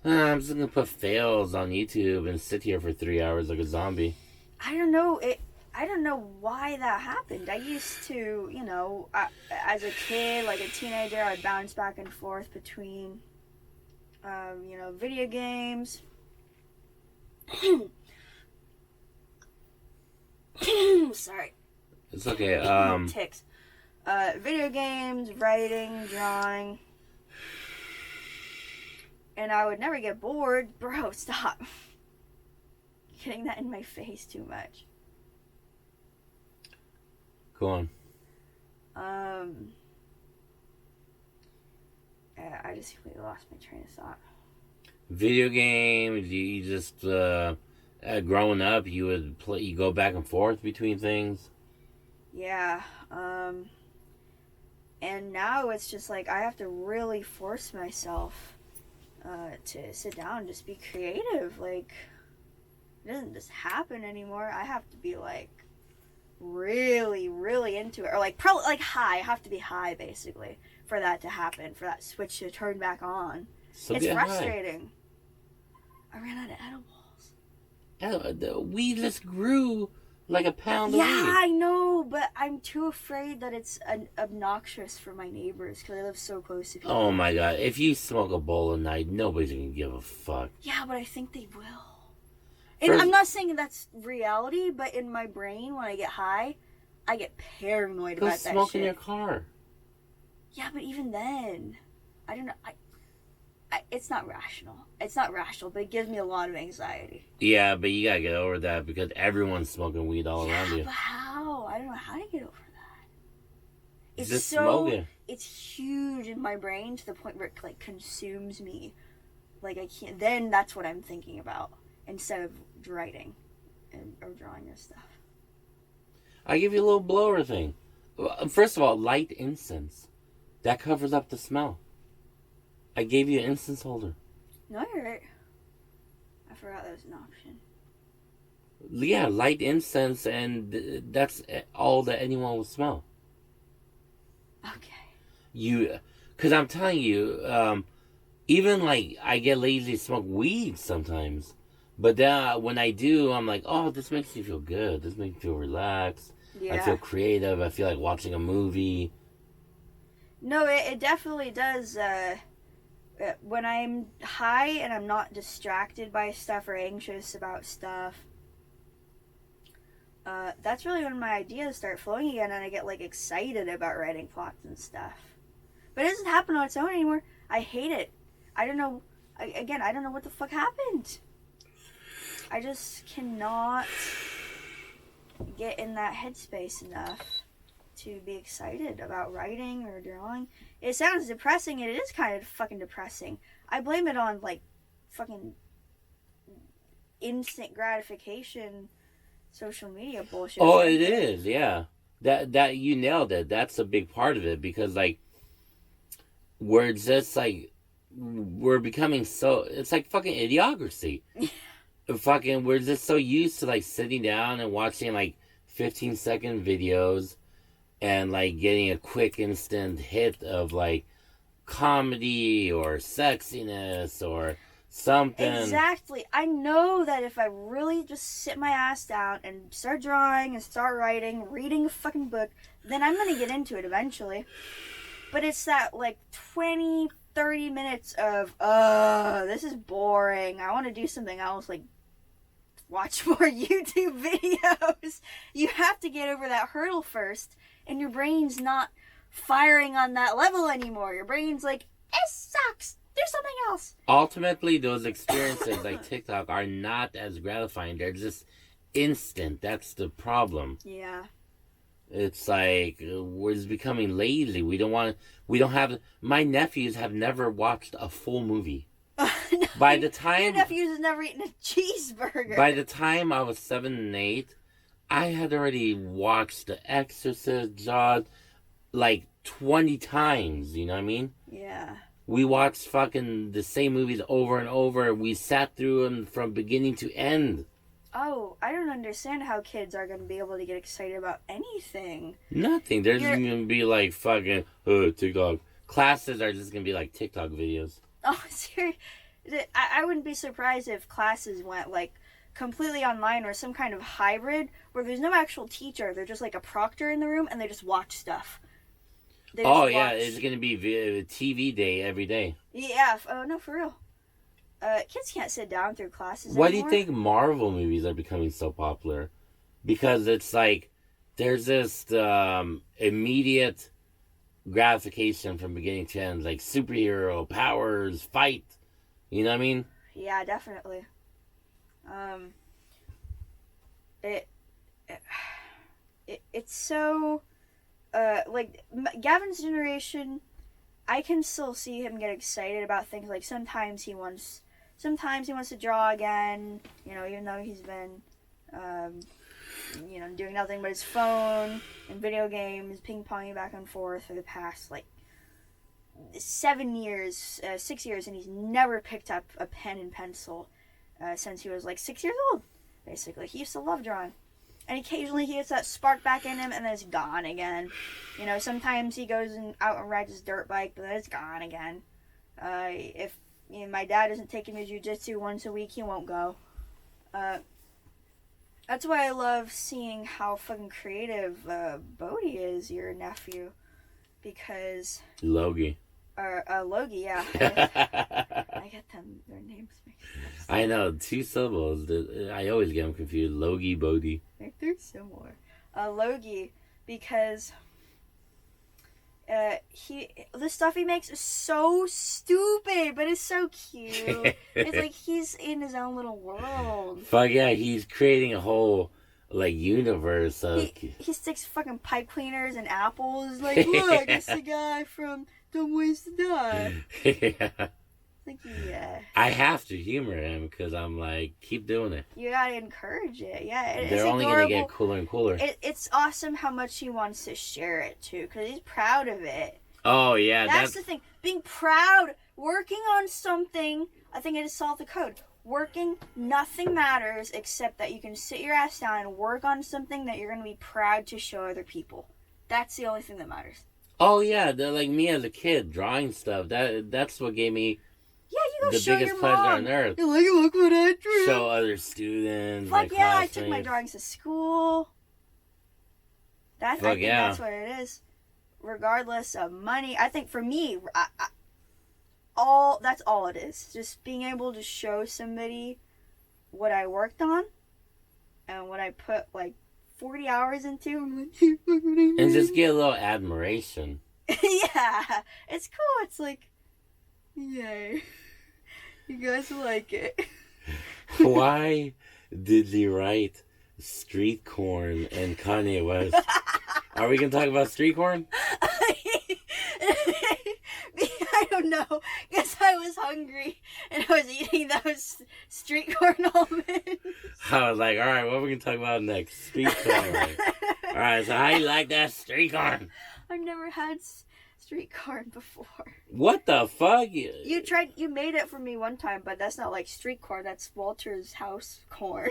S1: I'm just going to put fails on YouTube and sit here for 3 hours like a zombie.
S2: I don't know. I don't know why that happened. I used to, you know, as a kid, like a teenager, I'd bounce back and forth between, you know, video games. Sorry.
S1: It's okay.
S2: Ticks. Video games, writing, drawing. And I would never get bored. Bro, stop. Getting that in my face too much.
S1: Go on.
S2: I just completely lost my train of thought.
S1: Video games, you just, growing up, you would play, you go back and forth between things.
S2: Yeah, and now it's just like I have to really force myself to sit down and just be creative. Like, it doesn't just happen anymore. I have to be like really, really into it, or like probably like high. I have to be high basically for that to happen, for that switch to turn back on.
S1: So
S2: it's
S1: get high.
S2: frustrating. I ran out of edibles.
S1: We just grew like a pound a week.
S2: Yeah, I know, but I'm too afraid that it's obnoxious for my neighbors because I live so close to people.
S1: Oh my god, if you smoke a bowl a night, nobody's gonna give a fuck.
S2: Yeah, but I think they will. And I'm not saying that's reality, but in my brain, when I get high, I get paranoid about that shit.
S1: Go smoke in your car.
S2: Yeah, but even then, I don't know. It's not rational. It's not rational, but it gives me a lot of anxiety.
S1: Yeah, but you gotta get over that because everyone's smoking weed all around you.
S2: But how? I don't know how to get over that. It's
S1: just
S2: so
S1: smoking.
S2: It's huge in my brain to the point where it like consumes me. Like I can't. Then that's what I'm thinking about instead of writing or drawing or stuff.
S1: I give you a little blower thing. First of all, light incense. That covers up the smell. I gave you an incense holder.
S2: No, you're right. I forgot that was an option.
S1: Yeah, light incense, and that's all that anyone will smell.
S2: Okay.
S1: Because I'm telling you, even like I get lazy to smoke weed sometimes, but then when I do, I'm like, oh, this makes me feel good. This makes me feel relaxed.
S2: Yeah.
S1: I feel creative. I feel like watching a movie.
S2: No, it definitely does. When I'm high and I'm not distracted by stuff or anxious about stuff, that's really when my ideas start flowing again and I get like excited about writing plots and stuff. But it doesn't happen on its own anymore. I hate it. I don't know. I don't know what the fuck happened. I just cannot get in that headspace enough to be excited about writing or drawing. It sounds depressing, and it is kind of fucking depressing. I blame it on, like, fucking instant gratification social media bullshit.
S1: Oh, it is, yeah. That you nailed it. That's a big part of it because, like, we're just, like, we're becoming so... It's like fucking idiocracy. Fucking, we're just so used to, like, sitting down and watching, like, 15-second videos and like getting a quick instant hit of like comedy or sexiness or something.
S2: Exactly. I know that if I really just sit my ass down and start drawing and start writing, reading a fucking book, then I'm gonna get into it eventually. But it's that like 20, 30 minutes of, this is boring. I want to do something else, like watch more YouTube videos. You have to get over that hurdle first, and your brain's not firing on that level anymore. Your brain's like, it sucks. Do something else.
S1: Ultimately, those experiences like TikTok are not as gratifying. They're just instant. That's the problem.
S2: Yeah.
S1: It's like we're just becoming lazy. We don't have. My nephews have never watched a full movie. By the time
S2: your nephews has never eaten a cheeseburger.
S1: By the time I was 7 and 8, I had already watched The Exorcist, Jaws, like 20 times. You know what I mean?
S2: Yeah.
S1: We watched fucking the same movies over and over. We sat through them from beginning to end.
S2: Oh, I don't understand how kids are going to be able to get excited about anything.
S1: Nothing. They're just going to be like fucking, TikTok. Classes are just going to be like TikTok videos.
S2: Oh, seriously. I wouldn't be surprised if classes went like completely online or some kind of hybrid where there's no actual teacher. They're just like a proctor in the room and they just watch stuff.
S1: Yeah, it's going to be TV day every day.
S2: Yeah, oh no, for real. Kids can't sit down through classes
S1: Why
S2: anymore.
S1: do you think Marvel movies are becoming so popular? Because it's like there's this immediate gratification from beginning to end, like superhero powers, fight. You know what I mean?
S2: Yeah, definitely. It's so like Gavin's generation. I can still see him get excited about things like sometimes he wants to draw again. You know, even though he's been doing nothing but his phone and video games, ping ponging back and forth for the past like 6 years, and he's never picked up a pen and pencil since he was like 6 years old. Basically, he used to love drawing, and occasionally he gets that spark back in him, and then it's gone again. You know, sometimes he goes out and rides his dirt bike, but then it's gone again. If my dad doesn't take him to jiu-jitsu once a week, he won't go. That's why I love seeing how fucking creative Bodhi is, your nephew, because
S1: Logie.
S2: Logie, yeah. I get them their names mixed up.
S1: I know, 2 syllables. I always get them confused. Logie, Bodhi.
S2: They're similar. Logie, because the stuff he makes is so stupid, but it's so cute. It's like he's in his own little world.
S1: Fuck yeah, he's creating a whole like universe of.
S2: He sticks fucking pipe cleaners and apples. Like, look, it's the guy from Dumb Ways to Die.
S1: Yeah.
S2: Like, yeah.
S1: I have to humor him because I'm like, keep doing it.
S2: You gotta encourage it. Yeah,
S1: They're only
S2: adorable.
S1: gonna get cooler and cooler.
S2: It's awesome how much he wants to share it too, because he's proud of it.
S1: Oh yeah,
S2: that's the thing. Being proud, working on something. I think I just solved the code. Working, nothing matters except that you can sit your ass down and work on something that you're gonna be proud to show other people. That's the only thing that matters.
S1: Oh yeah, they're like me as a kid drawing stuff. That's what gave me.
S2: Yeah, you go
S1: the
S2: show
S1: biggest
S2: your
S1: pleasure
S2: mom.
S1: on earth.
S2: You're like, look what I drew.
S1: Show other students.
S2: Fuck
S1: my
S2: yeah,
S1: classmates.
S2: I took my drawings to school. I think that's what it is. Regardless of money, I think for me, that's all it is. Just being able to show somebody what I worked on and what I put like 40 hours into.
S1: And just get a little admiration.
S2: Yeah, it's cool. It's like, yay. You guys like it.
S1: Why did he write street corn and Kanye West? Are we going to talk about street corn?
S2: I don't know. Because I was hungry and I was eating those street corn almonds.
S1: I was like, alright, what are we going to talk about next? Street corn. Alright, so how you like that street corn?
S2: I've never had street corn before.
S1: What the fuck?
S2: You made it for me one time, but that's not like street corn. That's Walter's house corn.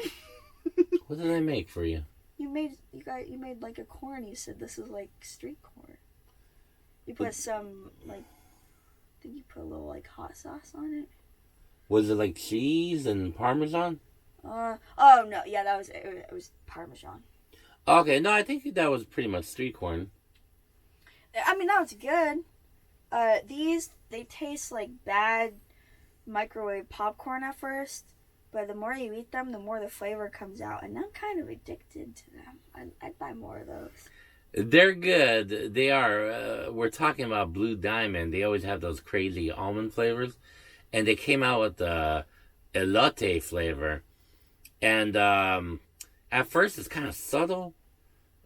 S1: What did I make for you?
S2: You made like a corn. You said this is like street corn. You put some like, I think you put a little like hot sauce on it.
S1: Was it like cheese and Parmesan?
S2: Oh no, yeah, it was Parmesan.
S1: Okay, no, I think that was pretty much street corn.
S2: I mean, that was good. These they taste like bad microwave popcorn at first, but the more you eat them, the more the flavor comes out, and I'm kind of addicted to them. I'd buy more of those.
S1: They're good. They are. We're talking about Blue Diamond. They always have those crazy almond flavors, and they came out with the elote flavor. And at first, it's kind of subtle,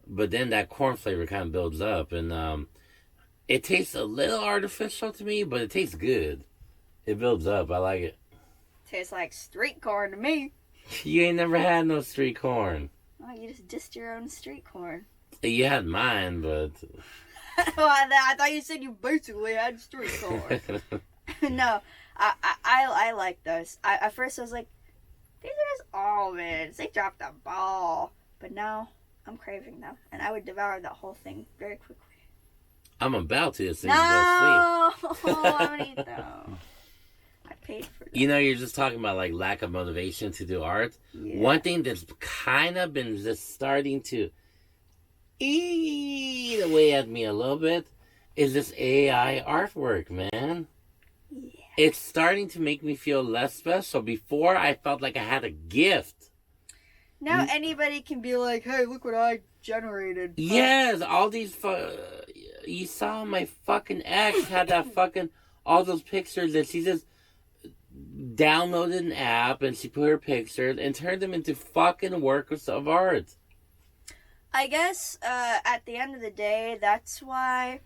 S1: but then that corn flavor kind of builds up, and it tastes a little artificial to me, but it tastes good. It builds up. I like it.
S2: Tastes like street corn to me.
S1: You ain't never had no street corn.
S2: Oh, you just dissed your own street corn.
S1: You had mine, but
S2: Well, I thought you said you basically had street corn. No, I like those. At first I was like, these are just almonds. They dropped the ball. But now I'm craving them, and I would devour that whole thing very quickly.
S1: I'm about to as soon
S2: No,
S1: as you go to sleep.
S2: I don't eat them. I paid for them.
S1: You know, you're just talking about like lack of motivation to do art.
S2: Yeah.
S1: One thing that's kind of been just starting to eat away at me a little bit is this AI artwork, man.
S2: Yeah.
S1: It's starting to make me feel less special. Before, I felt like I had a gift.
S2: Now anybody can be like, hey, look what I generated.
S1: Yes, all these. You saw my fucking ex had that fucking. All those pictures that she just downloaded an app and she put her pictures and turned them into fucking works of art.
S2: I guess at the end of the day, that's why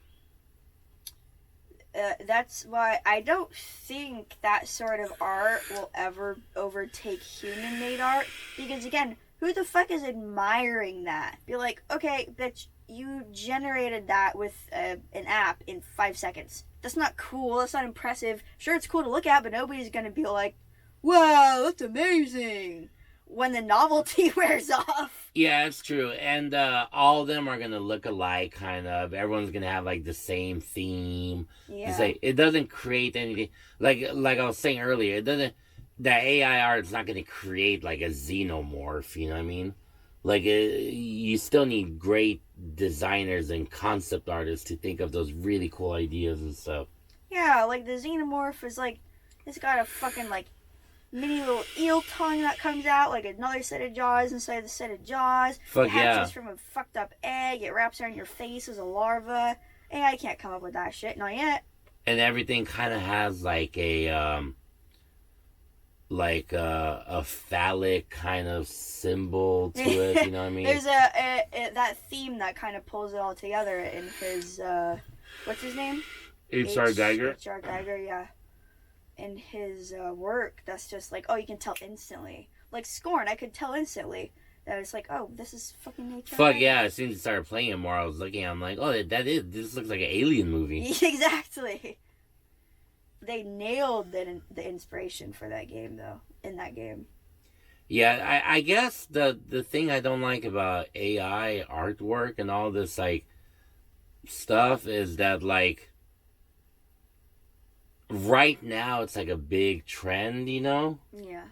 S2: I don't think that sort of art will ever overtake human-made art. Because again, who the fuck is admiring that? Be like, okay, bitch, you generated that with an app in 5 seconds. That's not cool. That's not impressive. Sure, it's cool to look at, but nobody's gonna be like, wow, that's amazing, when the novelty wears off.
S1: Yeah, it's true. And all of them are going to look alike, kind of. Everyone's going to have, like, the same theme.
S2: Yeah.
S1: It's like, it doesn't create anything. Like I was saying earlier, it doesn't... That AI art is not going to create, like, a xenomorph, you know what I mean? Like, you still need great designers and concept artists to think of those really cool ideas and stuff.
S2: Yeah, like, the xenomorph is, like, it's got a fucking, like, mini little eel tongue that comes out, like another set of jaws inside the set of jaws.
S1: Fuck
S2: it
S1: yeah.
S2: hatches from a fucked up egg. It wraps around your face as a larva. AI can't come up with that shit, not yet.
S1: And everything kind of has like a phallic kind of symbol to it, you know what I mean?
S2: There's a that theme that kind of pulls it all together in his what's his name?
S1: H.R. Geiger.
S2: H.R. Geiger, yeah. In his work, that's just like, oh, you can tell instantly. Like Scorn, I could tell instantly that it's like, oh, this is fucking nature.
S1: Fuck yeah! As soon as you started playing it more, I was looking. I'm like, oh, this looks like an alien movie.
S2: Exactly. They nailed the inspiration for that game, though. In that game.
S1: Yeah, I guess the thing I don't like about AI artwork and all this like stuff is that like. Right now, it's like a big trend, you know?
S2: Yeah.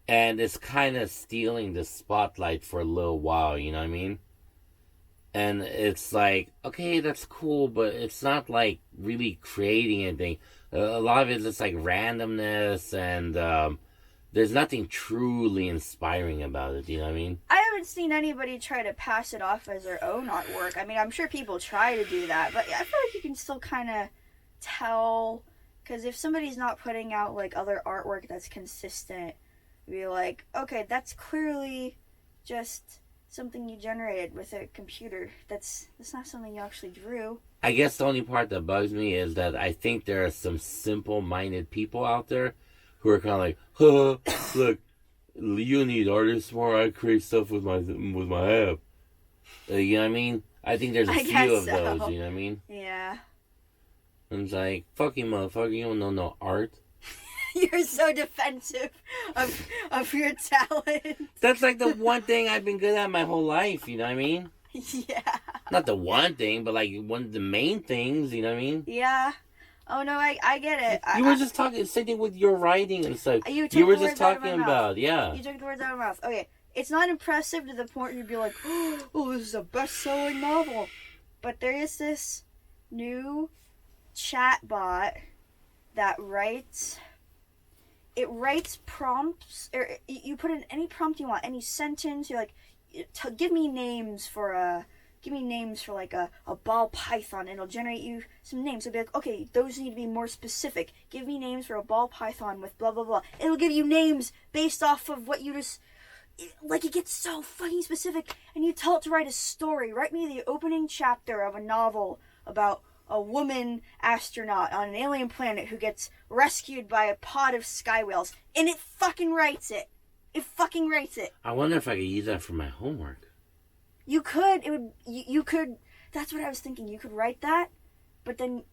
S1: And it's kind of stealing the spotlight for a little while, you know what I mean? And it's like, okay, that's cool, but it's not like really creating anything. A lot of it is just like randomness, and there's nothing truly inspiring about it, you know what I mean?
S2: I haven't seen anybody try to pass it off as their own artwork. I mean, I'm sure people try to do that, but I feel like you can still kind of tell. Because if somebody's not putting out, like, other artwork that's consistent, be like, okay, that's clearly just something you generated with a computer. That's not something you actually drew.
S1: I guess the only part that bugs me is that I think there are some simple-minded people out there who are kind of like, huh, look, you need artists more. I create stuff with my app. You know what I mean? I think there's a few of those, you know what I mean?
S2: Yeah.
S1: And it's like, fuck you, motherfucker, you don't know no art.
S2: You're so defensive of your talent.
S1: That's like the one thing I've been good at my whole life, you know what I mean?
S2: Yeah.
S1: Not the one thing, but like one of the main things, you know what I mean?
S2: Yeah. Oh no, I get it.
S1: You were just talking, same thing with your writing and stuff.
S2: You took
S1: You were
S2: the
S1: just
S2: words out of my
S1: talking
S2: mouth.
S1: about, yeah.
S2: You took the words out of my mouth. Okay, it's not impressive to the point where you'd be like, oh, this is a best-selling novel. But there is this new chat bot that writes. It writes prompts, or you put in any prompt you want, any sentence. You're like, give me names for like a ball python, and it'll generate you some names. It'll be like, okay, those need to be more specific. Give me names for a ball python with blah blah blah. It'll give you names based off of what you just like. It gets so fucking specific, and you tell it to write a story. Write me the opening chapter of a novel about a woman astronaut on an alien planet who gets rescued by a pod of sky whales, and it fucking writes it. It fucking writes it.
S1: I wonder if I could use that for my homework.
S2: You could. It would. You could. That's what I was thinking. You could write that, but then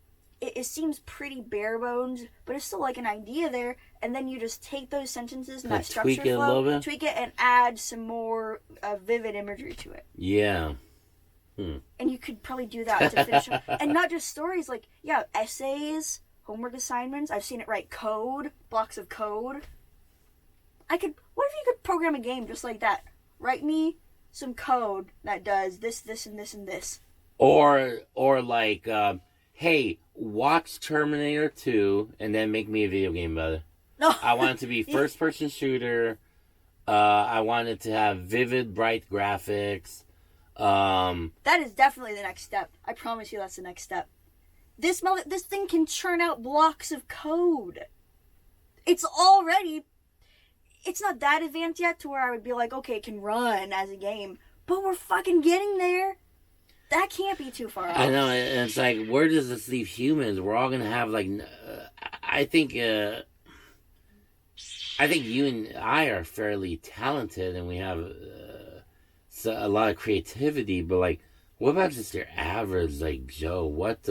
S2: it seems pretty bare bones. But it's still like an idea there, and then you just take those sentences and that structure
S1: tweak it a
S2: flow,
S1: little bit?
S2: tweak it, and add some more vivid imagery to it.
S1: Yeah.
S2: And you could probably do that to finish up. And not just stories, like, yeah, essays, homework assignments. I've seen it write code, blocks of code. What if you could program a game just like that? Write me some code that does this, this, and this, and this.
S1: Or like, hey, watch Terminator 2 and then make me a video game about it.
S2: No.
S1: I want it to be first-person shooter. I want it to have vivid, bright graphics.
S2: That is definitely the next step. I promise you that's the next step. This thing can churn out blocks of code. It's not that advanced yet to where I would be like, okay, it can run as a game. But we're fucking getting there. That can't be too far off.
S1: I know, and it's like, where does this leave humans? We're all gonna have like, I think you and I are fairly talented, and we have a lot of creativity. But like, what about just your average like Joe? What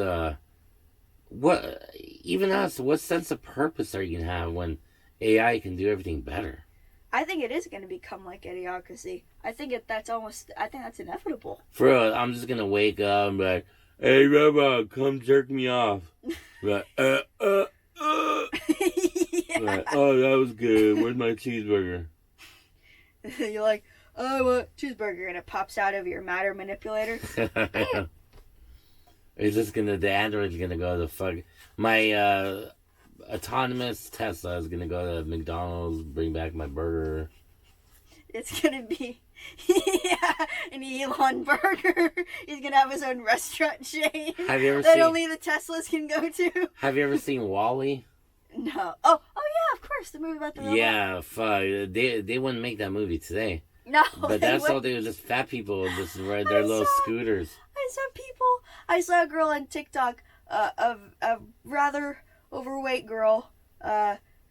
S1: even us? What sense of purpose are you gonna have when AI can do everything better?
S2: I think it is going to become like Idiocracy. I think that's inevitable.
S1: For real, I'm just gonna wake up and be like, "Hey, robot, come jerk me off." Like,
S2: Yeah.
S1: like, oh, that was good. Where's my cheeseburger?
S2: You're like, oh, I want cheeseburger, and it pops out of your matter manipulator.
S1: It's just the android's gonna go to fuck. My autonomous Tesla is gonna go to McDonald's, bring back my burger.
S2: It's gonna be, an Elon burger. He's gonna have his own restaurant chain
S1: Have you ever
S2: that
S1: seen?
S2: only the Teslas can go to.
S1: Have you ever seen Wall-E?
S2: No. Oh yeah, of course, the movie about the robot.
S1: Yeah, fuck. They wouldn't make that movie today.
S2: No.
S1: But that's all. They were just fat people just ride their little scooters.
S2: I saw a girl on TikTok, a rather overweight girl,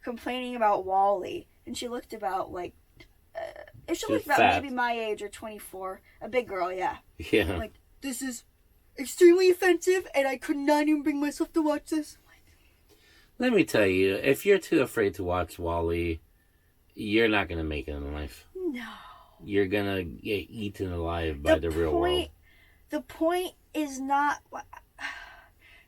S2: complaining about Wall-E, and she looked about like, she looked about
S1: fat.
S2: maybe my age or 24, a big girl, yeah.
S1: Yeah.
S2: Like, this is extremely offensive, and I could not even bring myself to watch this.
S1: Let me tell you, if you're too afraid to watch Wall-E, you're not gonna make it in life.
S2: No.
S1: You're gonna get eaten alive by the real world.
S2: The point is not.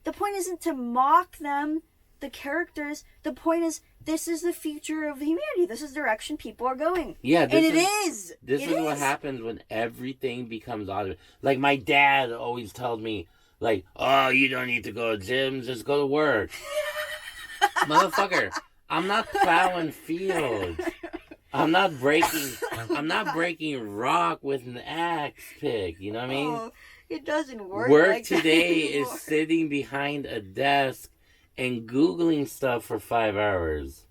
S2: The point isn't to mock them, the characters. The point is, this is the future of humanity. This is the direction people are going.
S1: Yeah,
S2: and it is.
S1: This is what happens when everything becomes automated. Like, my dad always tells me, like, oh, you don't need to go to gym, just go to work. Motherfucker, I'm not plowing fields. I'm not breaking rock with an axe pick, you know what I mean?
S2: Oh, it doesn't work.
S1: Work
S2: like
S1: today
S2: that anymore.
S1: is sitting behind a desk and Googling stuff for 5 hours.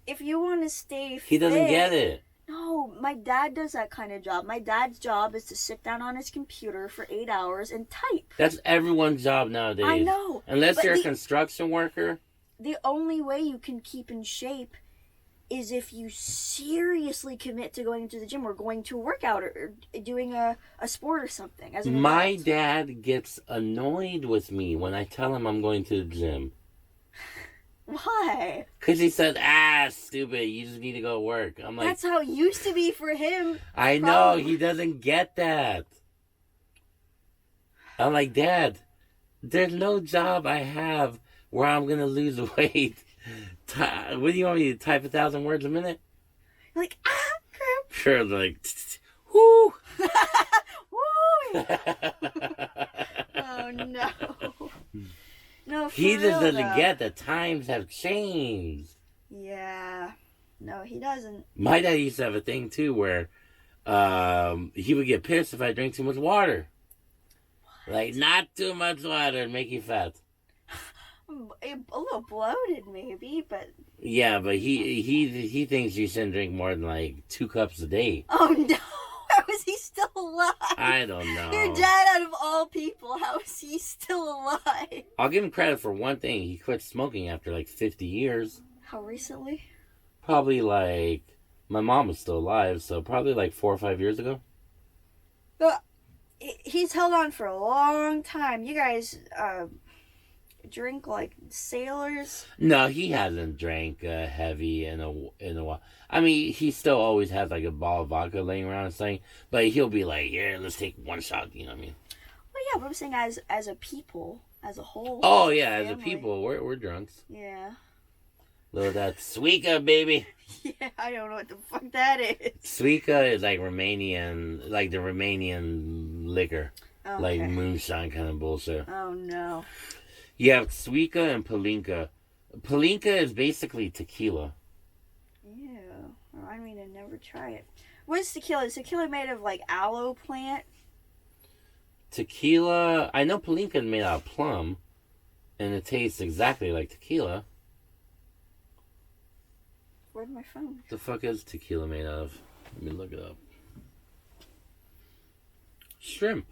S2: If you want to stay fit,
S1: He doesn't get it.
S2: No, my dad does that kind of job. My dad's job is to sit down on his computer for 8 hours and type.
S1: That's everyone's job nowadays.
S2: I know.
S1: Unless
S2: but
S1: you're a construction worker.
S2: The only way you can keep in shape is if you seriously commit to going to the gym or going to a workout or doing a sport or something. As an
S1: My
S2: adult.
S1: dad gets annoyed with me when I tell him I'm going to the gym.
S2: Why?
S1: Because he said, stupid, you just need to go work. I'm like,
S2: That's how it used to be for him.
S1: I know, he doesn't get that. I'm like, Dad, there's no job I have where I'm gonna lose weight. What do you want me to type 1,000 words a minute?
S2: Like, crap.
S1: Sure, like, whoo.
S2: Woo! Oh, no. No, for
S1: He just
S2: real,
S1: doesn't
S2: though.
S1: get that times have changed.
S2: Yeah. No, he doesn't.
S1: My dad used to have a thing too where he would get pissed if I drank too much water. Like, not too much water and make you fat.
S2: A little bloated, maybe, but...
S1: Yeah, but he thinks you shouldn't drink more than like 2 cups a day.
S2: Oh, no. How is he still alive?
S1: I don't know.
S2: Your dad, out of all people, how is he still alive?
S1: I'll give him credit for one thing. He quit smoking after like 50 years.
S2: How recently?
S1: Probably like, my mom was still alive, so probably like 4 or 5 years ago.
S2: He's held on for a long time. You guys drink like sailors?
S1: No, he hasn't drank heavy in a while. I mean, he still always has like a bottle of vodka laying around and saying, but he'll be like, "Here, let's take one shot." You know what I mean?
S2: Well, yeah, but I'm saying as a people, as a whole.
S1: Oh yeah, as a
S2: family.
S1: people, we're drunks.
S2: Yeah.
S1: Little that Suica, baby.
S2: Yeah, I don't know what the fuck that is.
S1: Suica is like Romanian, like the Romanian liquor, like
S2: Okay.
S1: moonshine kind of bullshit.
S2: Oh no.
S1: You have Suica and Palinka. Palinka is basically tequila.
S2: Ew. Remind me to never try it. What is tequila? Is tequila made of like aloe plant?
S1: Tequila, I know Palinka is made out of plum, and it tastes exactly like tequila.
S2: Where'd my phone?
S1: The fuck is tequila made out of? Let me look it up. Shrimp.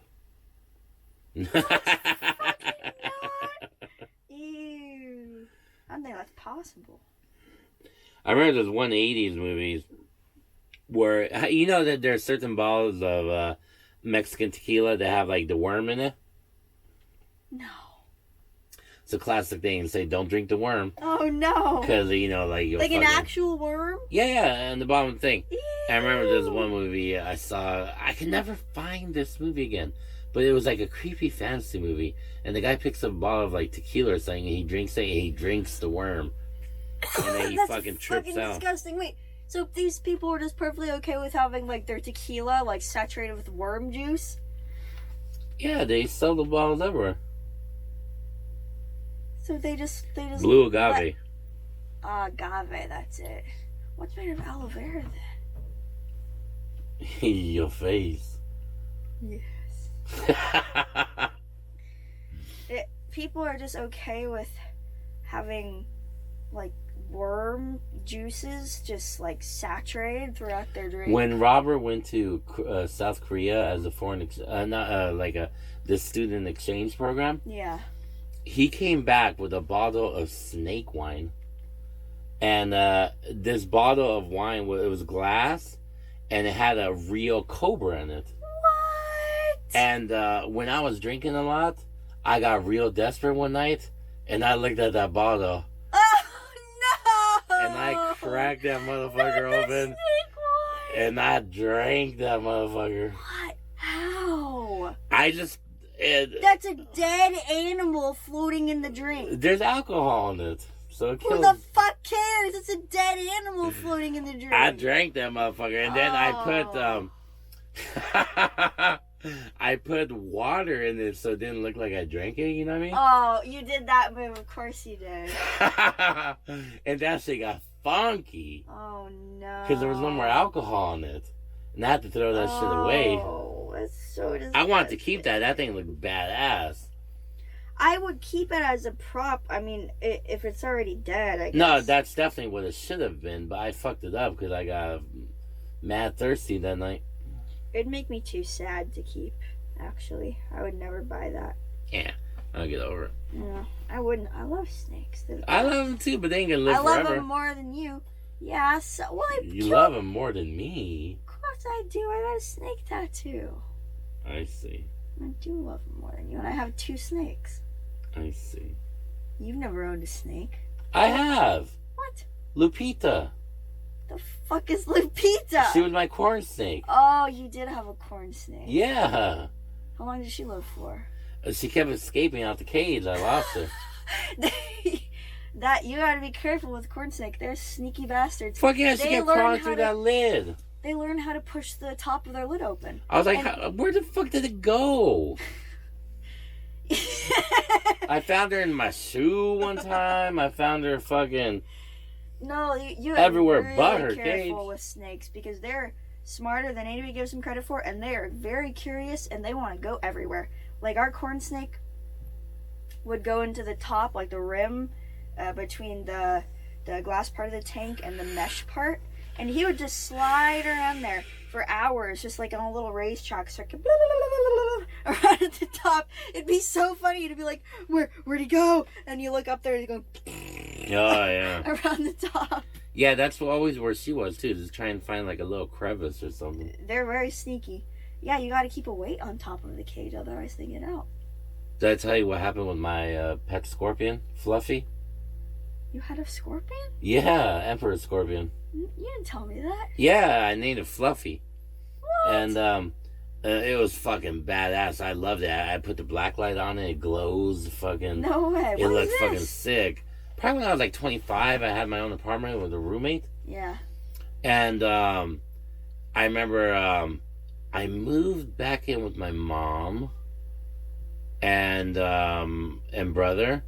S2: Ew. I don't think that's possible.
S1: I remember there's one 80s movies where, you know that there are certain bottles of Mexican tequila that have like the worm in it?
S2: No.
S1: It's a classic thing. Say, don't drink the worm.
S2: Oh no.
S1: Because, you know, like... you'll
S2: Like an
S1: fucking-
S2: actual worm?
S1: Yeah, and the bottom thing.
S2: Ew.
S1: I remember there's one movie I saw. I can never find this movie again. But it was like a creepy fantasy movie. And the guy picks up a bottle of like tequila or something and he drinks it and he drinks the worm. And then he
S2: That's
S1: fucking trips
S2: fucking
S1: out.
S2: disgusting. Wait, so these people were just perfectly okay with having like their tequila like saturated with worm juice?
S1: Yeah, they sell the bottles everywhere.
S2: So they just
S1: Blue agave.
S2: agave, that's it. What's made of aloe vera then?
S1: Your face.
S2: Yes. People are just okay with having like worm juices just like saturated throughout their drink.
S1: When Robert went to South Korea as a foreign, this student exchange program,
S2: Yeah.
S1: he came back with a bottle of snake wine. And this bottle of wine, it was glass, and it had a real cobra in it.
S2: What?
S1: And when I was drinking a lot, I got real desperate one night, and I looked at that bottle,
S2: Oh no!
S1: and I cracked that motherfucker
S2: Not the
S1: open,
S2: snake wine.
S1: and I drank that motherfucker.
S2: What? How?
S1: I just...
S2: That's a dead animal floating in the drink.
S1: there's alcohol in it, so it
S2: Who
S1: kills...
S2: the fuck cares? It's a dead animal floating in the drink.
S1: I drank that motherfucker, and then I put water in it so it didn't look like I drank it, you know what
S2: Oh, you did that move. Of course you did.
S1: I mean? And that shit got funky,
S2: Oh no.
S1: because there was no more alcohol in it. And I had to throw that shit away.
S2: Oh, that's so disgusting.
S1: I wanted to keep that. That thing looked badass.
S2: I would keep it as a prop. I mean, if it's already dead, I guess.
S1: No, that's definitely what it should have been, but I fucked it up because I got mad thirsty that night.
S2: It'd make me too sad to keep, actually. I would never buy that.
S1: Yeah, I'll get over it.
S2: No, I wouldn't. I love snakes.
S1: I love them too, but they ain't gonna live
S2: I love
S1: forever.
S2: them more than you. Yeah, so, well,
S1: You love them more than me.
S2: Of course I do. I got a snake tattoo.
S1: I see.
S2: I do love them more than you, and I have 2 snakes.
S1: I see.
S2: You've never owned a snake.
S1: I have.
S2: What?
S1: Lupita.
S2: The fuck is Lupita?
S1: She was my corn snake.
S2: Oh, you did have a corn snake.
S1: Yeah.
S2: How long did she live for?
S1: She kept escaping out the cage. I lost her.
S2: That you gotta be careful with corn snake. They're sneaky bastards.
S1: Fuck yeah, she
S2: They
S1: kept
S2: learn
S1: crawling
S2: how
S1: through
S2: to-
S1: that lid.
S2: They learn how to push the top of their lid open.
S1: I was like,
S2: And-
S1: where the fuck did it go? I found her in my shoe one time. I found her fucking...
S2: No, you
S1: Everywhere
S2: really
S1: but her
S2: careful
S1: cage.
S2: with snakes because they're smarter than anybody gives them credit for, and they are very curious and they want to go everywhere. Like our corn snake would go into the top, like the rim between the glass part of the tank and the mesh part, and he would just slide around there for hours, just like on a little racetrack circuit, around at the top. It'd be so funny. It'd be like, where'd he go? And you look up there and he's going
S1: Oh, yeah.
S2: around the top.
S1: Yeah, that's always where she was, too. Just try and find, like, a little crevice or something.
S2: They're very sneaky. Yeah, you got to keep a weight on top of the cage, otherwise they get out.
S1: Did I tell you what happened with my pet scorpion, Fluffy?
S2: You had a scorpion?
S1: Yeah, Emperor Scorpion.
S2: You didn't tell me that.
S1: Yeah, I named it Fluffy.
S2: What?
S1: And it was fucking badass. I loved it. I put the black light on it. It glows. Fucking.
S2: No way.
S1: It
S2: What
S1: looks
S2: is
S1: fucking
S2: this?
S1: sick. Probably when I was like 25, I had my own apartment with a roommate.
S2: Yeah.
S1: And I remember I moved back in with my mom and brother.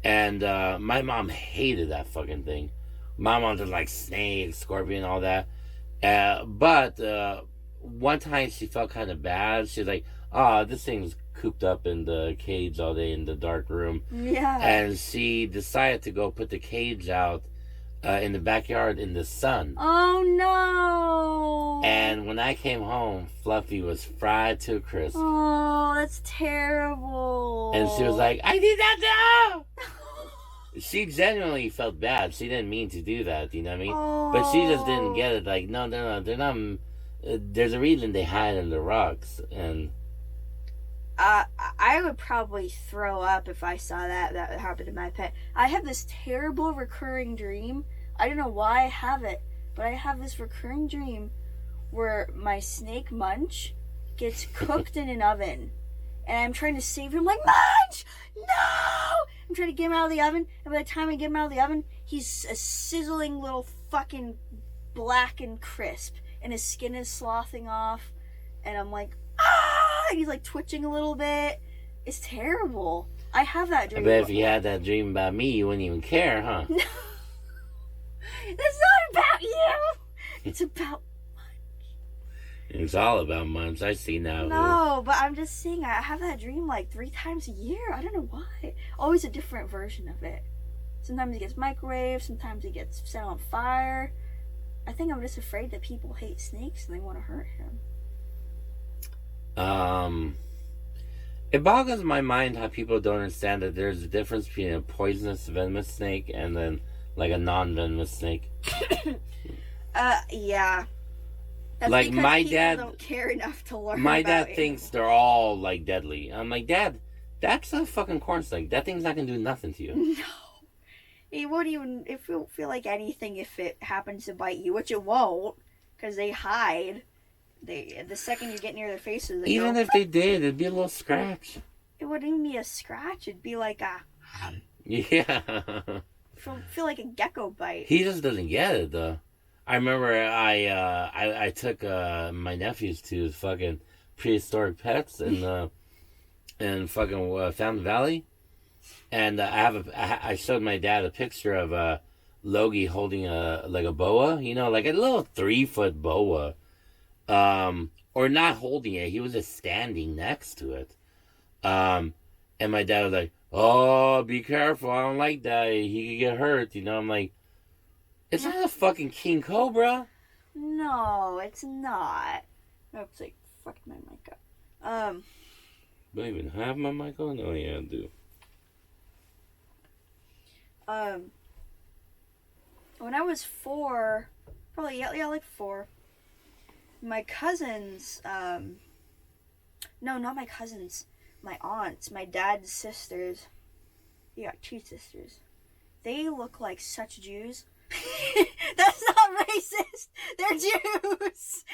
S1: And my mom hated that fucking thing. My mom was like snake, scorpion, all that. But one time she felt kind of bad. She's like, this thing's cooped up in the cage all day in the dark room.
S2: Yeah.
S1: And she decided to go put the cage out in the backyard in the sun.
S2: Oh no.
S1: And when I came home, Fluffy was fried to a crisp.
S2: Oh, that's terrible.
S1: And she was like, I did not know! She genuinely felt bad. She didn't mean to do that, you know what I mean?
S2: Oh.
S1: But she just didn't get it. Like, no, they're not. There's a reason they hide in the rocks. And
S2: I would probably throw up if I saw that happened to my pet. I have this terrible recurring dream. I don't know why I have it, but I have this recurring dream where my snake Munch gets cooked in an oven. And I'm trying to save him, like, Munch! No! I'm trying to get him out of the oven, and by the time I get him out of the oven, he's a sizzling little fucking black and crisp, and his skin is sloughing off, and I'm like, ah! And he's like twitching a little bit. It's terrible. I have that
S1: I
S2: dream.
S1: bet if you had that dream about me, you wouldn't even care, huh?
S2: No. It's not about you! It's about
S1: It's all about Munch. I see now.
S2: No, but I'm just saying, I have that dream like 3 times a year. I don't know why. Always a different version of it. Sometimes he gets microwaved, sometimes he gets set on fire. I think I'm just afraid that people hate snakes and they want to hurt him.
S1: It boggles my mind how people don't understand that there's a difference between a poisonous venomous snake and then like a non-venomous snake.
S2: Yeah. That's
S1: Like,
S2: because
S1: my
S2: people
S1: dad-
S2: don't care enough to learn
S1: My
S2: about
S1: dad thinks they're all like deadly. I'm like, Dad, that's a fucking corn snake. That thing's not gonna do nothing to you.
S2: No. It won't even, it will feel like anything if it happens to bite you, which it won't, because they hide. The second you get near their faces, they
S1: Even
S2: go,
S1: if they did, it'd be a little scratch.
S2: it wouldn't even be a scratch. It'd be like a,
S1: Yeah.
S2: feel like a gecko bite.
S1: He just doesn't get it though. I remember I took my nephews to fucking prehistoric pets in fucking Fountain Valley, and I showed my dad a picture of Logie holding a boa, you know, like a little 3-foot boa, or not holding it. He was just standing next to it, and my dad was like, "Oh, be careful! I don't like that. He could get hurt." You know, I'm like, it's not a fucking king cobra.
S2: No, it's not. Oops, I fucked my mic up.
S1: Do I even have my mic on? Oh yeah, I do.
S2: When I was 4, probably yeah, like 4. My cousins, no, not my cousins, my aunts, my dad's sisters. He got 2 sisters. They look like such Jews. That's not racist. They're Jews.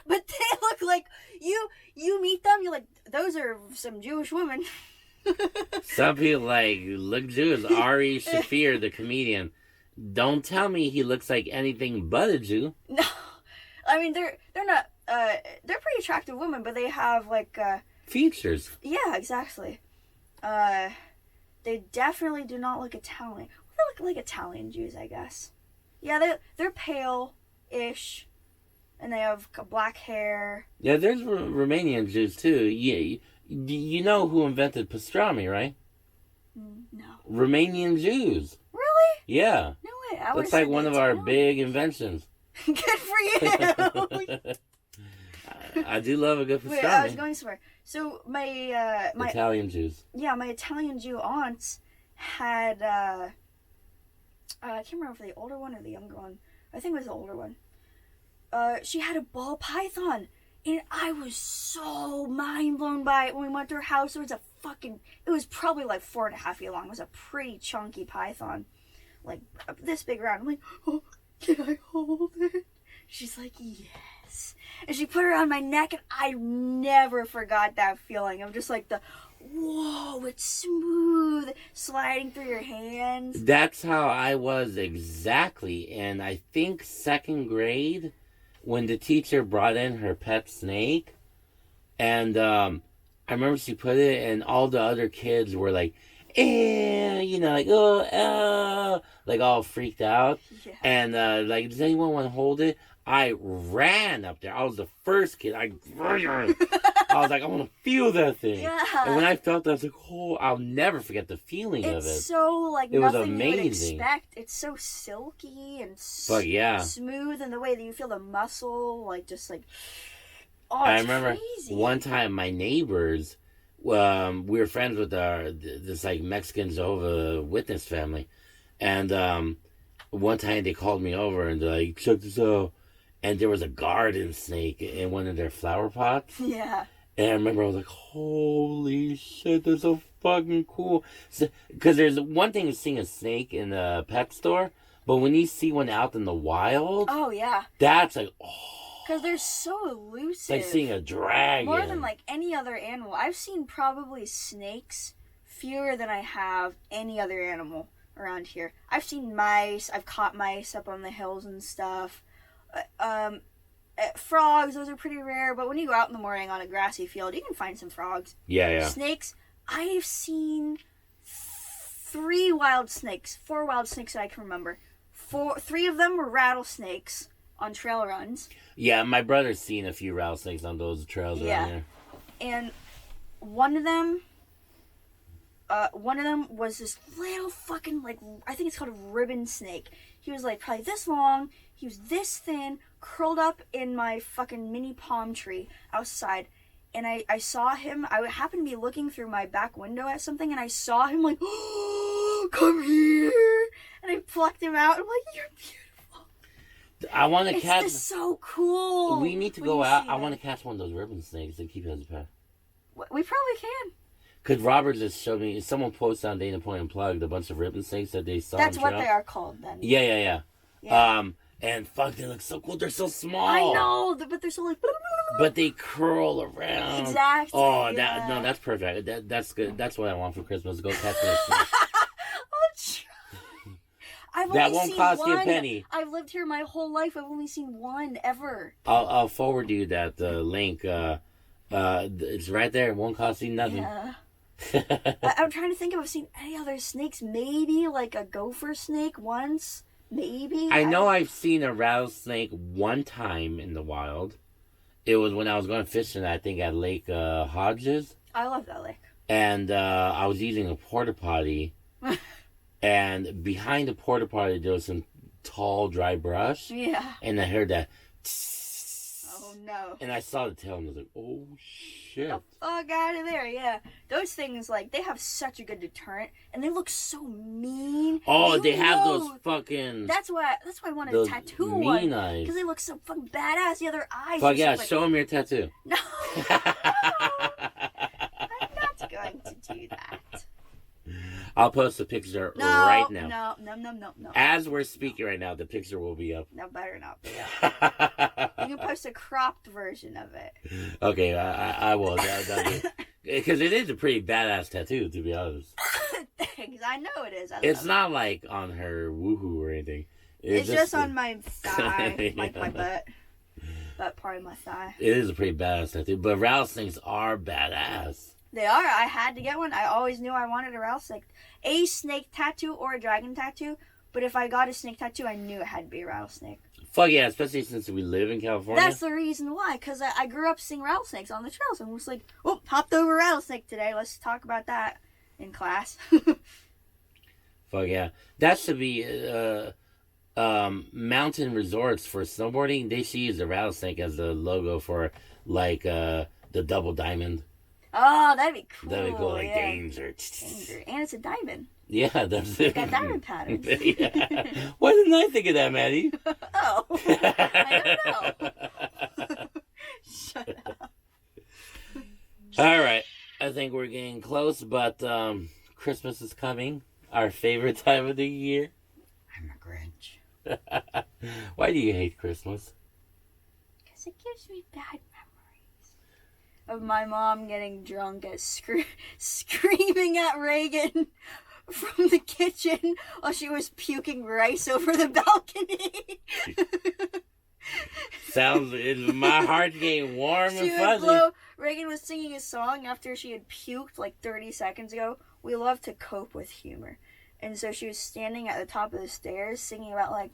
S2: But they look like you meet them. You're like, those are some Jewish women.
S1: Some people like look Jew as Ari Shafir, the comedian. Don't tell me he looks like anything but a Jew.
S2: No, I mean they're not. They're pretty attractive women, but they have like.
S1: Features.
S2: Yeah, exactly. They definitely do not look Italian. They look like Italian Jews, I guess. Yeah, they're pale-ish, and they have black hair.
S1: Yeah, there's Romanian Jews too. Yeah, you know who invented pastrami, right?
S2: No.
S1: Romanian Jews.
S2: Really?
S1: Yeah.
S2: No way.
S1: That's like one of our big inventions.
S2: Good for you.
S1: I do love a good pastrami.
S2: Wait, I was going somewhere. So my
S1: Italian Jews.
S2: Yeah, my Italian Jew aunts had I can't remember if the older one or the younger one. I think it was the older one. She had a ball python, and I was so mind blown by it when we went to her house. It was probably like 4.5 feet long. It was a pretty chunky python, like this big around. I'm like, oh, can I hold it? She's like, yes. And she put it on my neck, and I never forgot that feeling of just like whoa, it's smooth, sliding through your hands.
S1: That's how I was exactly. And I think 2nd grade, when the teacher brought in her pet snake, and I remember she put it, and all the other kids were like, like, like all freaked out.
S2: Yeah.
S1: And like, does anyone want to hold it? I ran up there. I was the first kid. I was like, I want to feel that thing.
S2: Yeah.
S1: And when I felt that, I was like, oh, I'll never forget the feeling of it.
S2: It's so like
S1: It was
S2: nothing you would
S1: amazing.
S2: expect. It's so silky and
S1: But yeah.
S2: smooth, and the way that you feel the muscle, like just like, oh,
S1: I
S2: it's
S1: remember
S2: crazy.
S1: one time my neighbors, we were friends with this like Mexican Jehovah Witness family, and one time they called me over and they're like, check this out, and there was a garden snake in one of their flower pots.
S2: Yeah.
S1: And I remember I was like, holy shit, that's so fucking cool. Because there's one thing is seeing a snake in a pet store, but when you see one out in the wild,
S2: Oh yeah.
S1: that's like,
S2: Because they're so elusive.
S1: it's like seeing a dragon.
S2: More than like any other animal. I've seen probably snakes fewer than I have any other animal around here. I've seen mice. I've caught mice up on the hills and stuff. Frogs, those are pretty rare, but when you go out in the morning on a grassy field, you can find some frogs.
S1: Yeah.
S2: Snakes, I've seen 4 wild snakes that I can remember. 3 of them were rattlesnakes on trail runs.
S1: Yeah, my brother's seen a few rattlesnakes on those trails around here.
S2: And one of them was this little fucking, like, I think it's called a ribbon snake. He was like probably this long. He was this thin, curled up in my fucking mini palm tree outside. And I saw him. I happened to be looking through my back window at something, and I saw him like, oh, come here. And I plucked him out. I'm like, you're beautiful.
S1: I want to catch.
S2: It's just so cool.
S1: We need to
S2: when
S1: go
S2: you
S1: out.
S2: see
S1: I
S2: that.
S1: want to catch one of those ribbon snakes and keep it as a pet.
S2: We probably can.
S1: Because Robert just showed me. Someone posted on Dana Point Unplugged a bunch of ribbon snakes that they saw.
S2: That's
S1: on
S2: what
S1: trail.
S2: they are called then.
S1: Yeah.
S2: Yeah.
S1: And fuck, they look so cool. They're so small.
S2: I know, but they're so like.
S1: But they curl around.
S2: Exactly.
S1: Oh,
S2: yeah.
S1: that's perfect. That's good. That's what I want for Christmas. Go catch me a snake.
S2: I've
S1: That
S2: only
S1: won't
S2: seen
S1: cost
S2: one.
S1: you a penny.
S2: I've lived here my whole life. I've only seen one ever.
S1: I'll forward you that link. It's right there. It won't cost you nothing.
S2: Yeah. I'm trying to think if I've seen any other snakes. Maybe like a gopher snake once. Maybe.
S1: I know I've seen a rattlesnake one time in the wild. It was when I was going fishing, I think, at Lake Hodges.
S2: I love that lake.
S1: And I was using a porta potty. And behind the porta potty, there was some tall, dry brush.
S2: Yeah.
S1: And I heard that.
S2: Oh no.
S1: And I saw the tail and I was like, oh shit.
S2: The fuck out of there, yeah. Those things, like, they have such a good deterrent, and they look so mean.
S1: Oh,
S2: You
S1: they have
S2: know-
S1: those fucking.
S2: That's why I wanted to
S1: those
S2: tattoo
S1: mean
S2: one.
S1: eyes.
S2: Because they look so fucking badass. The other eyes.
S1: Fuck
S2: are
S1: yeah,
S2: so, like,
S1: show them your tattoo.
S2: No. I'm not going to do that.
S1: I'll post a picture
S2: No,
S1: right now.
S2: No.
S1: As we're speaking right now, the picture will be up.
S2: No, better not be. You can post a cropped version of it.
S1: Okay, I will. Because it is a pretty badass tattoo, to be honest.
S2: Thanks. I know it is.
S1: It's not like on her woohoo or anything.
S2: It's just on my thigh, like my butt. Butt part of my thigh.
S1: It is a pretty badass tattoo, but rattlesnakes are badass.
S2: They are. I had to get one. I always knew I wanted a rattlesnake. A snake tattoo or a dragon tattoo. But if I got a snake tattoo, I knew it had to be a rattlesnake.
S1: Fuck yeah, especially since we live in California.
S2: That's the reason why. Because I grew up seeing rattlesnakes on the trails. And was like, oh, hopped over a rattlesnake today. Let's talk about that in class.
S1: Fuck yeah. That should be mountain resorts for snowboarding. They should use the rattlesnake as the logo for, like, the double diamond.
S2: Oh, that'd be cool.
S1: That'd be cool, like
S2: yeah.
S1: danger.
S2: And it's a diamond.
S1: Yeah, that's it.
S2: Got diamond patterns.
S1: Yeah. Why didn't I think of that, Maddie?
S2: Oh, I don't know. Shut up.
S1: All right, I think we're getting close, but Christmas is coming. Our favorite time of the year.
S2: I'm a Grinch.
S1: Why do you hate Christmas?
S2: Because it gives me bad memories of my mom getting drunk at screaming at Reagan from the kitchen while she was puking rice over the balcony.
S1: My heart getting warm and fuzzy.
S2: Reagan was singing a song after she had puked like 30 seconds ago. We love to cope with humor. And so she was standing at the top of the stairs singing about like,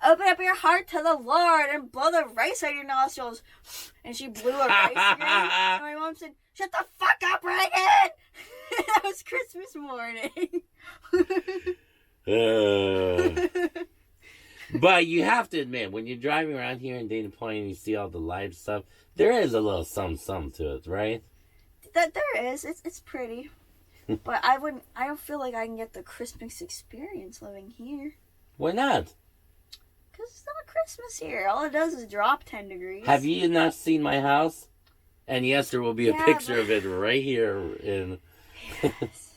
S2: open up your heart to the Lord and blow the rice out of your nostrils. And she blew a rice ring. And my mom said, shut the fuck up, Reagan! That was Christmas morning.
S1: But you have to admit, when you're driving around here in Dana Point and you see all the live stuff, there is a little something to it, right?
S2: That there is. It's pretty. But I don't feel like I can get the Christmas experience living here.
S1: Why not?
S2: Because it's not Christmas here. All it does is drop 10 degrees.
S1: Have you not seen my house? And yes, there will be a
S2: Yeah,
S1: picture
S2: but-
S1: of it right here in...
S2: Yes.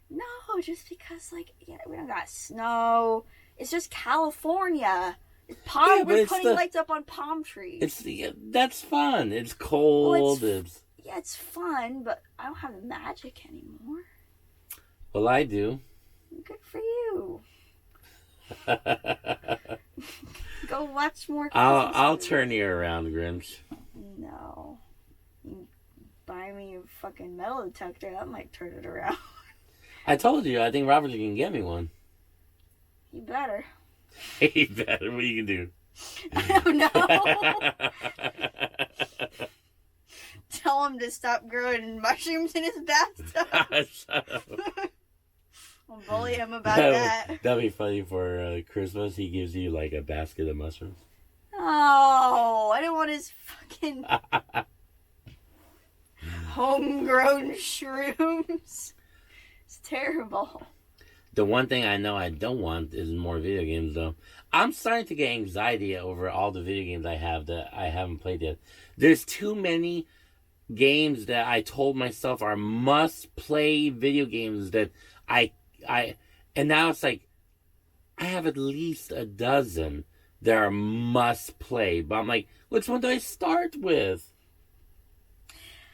S2: No, just because, like, yeah, we don't got snow. It's just California. It's
S1: Yeah, but
S2: we're
S1: it's
S2: putting
S1: the-
S2: lights up on palm trees.
S1: That's fun. It's cold.
S2: Well, Yeah, it's fun, but I don't have the magic anymore.
S1: Well, I do.
S2: Good for you. Go watch more
S1: I'll
S2: Christmas movies.
S1: turn you around, Grinch.
S2: No. You buy me a fucking metal detector, that might turn it around.
S1: I told you, I think Robert can get me one.
S2: You better.
S1: Hey, better. What you can do?
S2: I don't know. Tell him to stop growing mushrooms in his bathtub.
S1: Shut up.
S2: I'll bully him about that.
S1: That'd be funny for Christmas. He gives you like a basket of mushrooms.
S2: Oh, I don't want his fucking homegrown shrooms. It's terrible.
S1: The one thing I know I don't want is more video games, though. I'm starting to get anxiety over all the video games I have that I haven't played yet. There's too many games that I told myself are must-play video games that and now it's like, I have at least a dozen that are must-play. But I'm like, which one do I start with?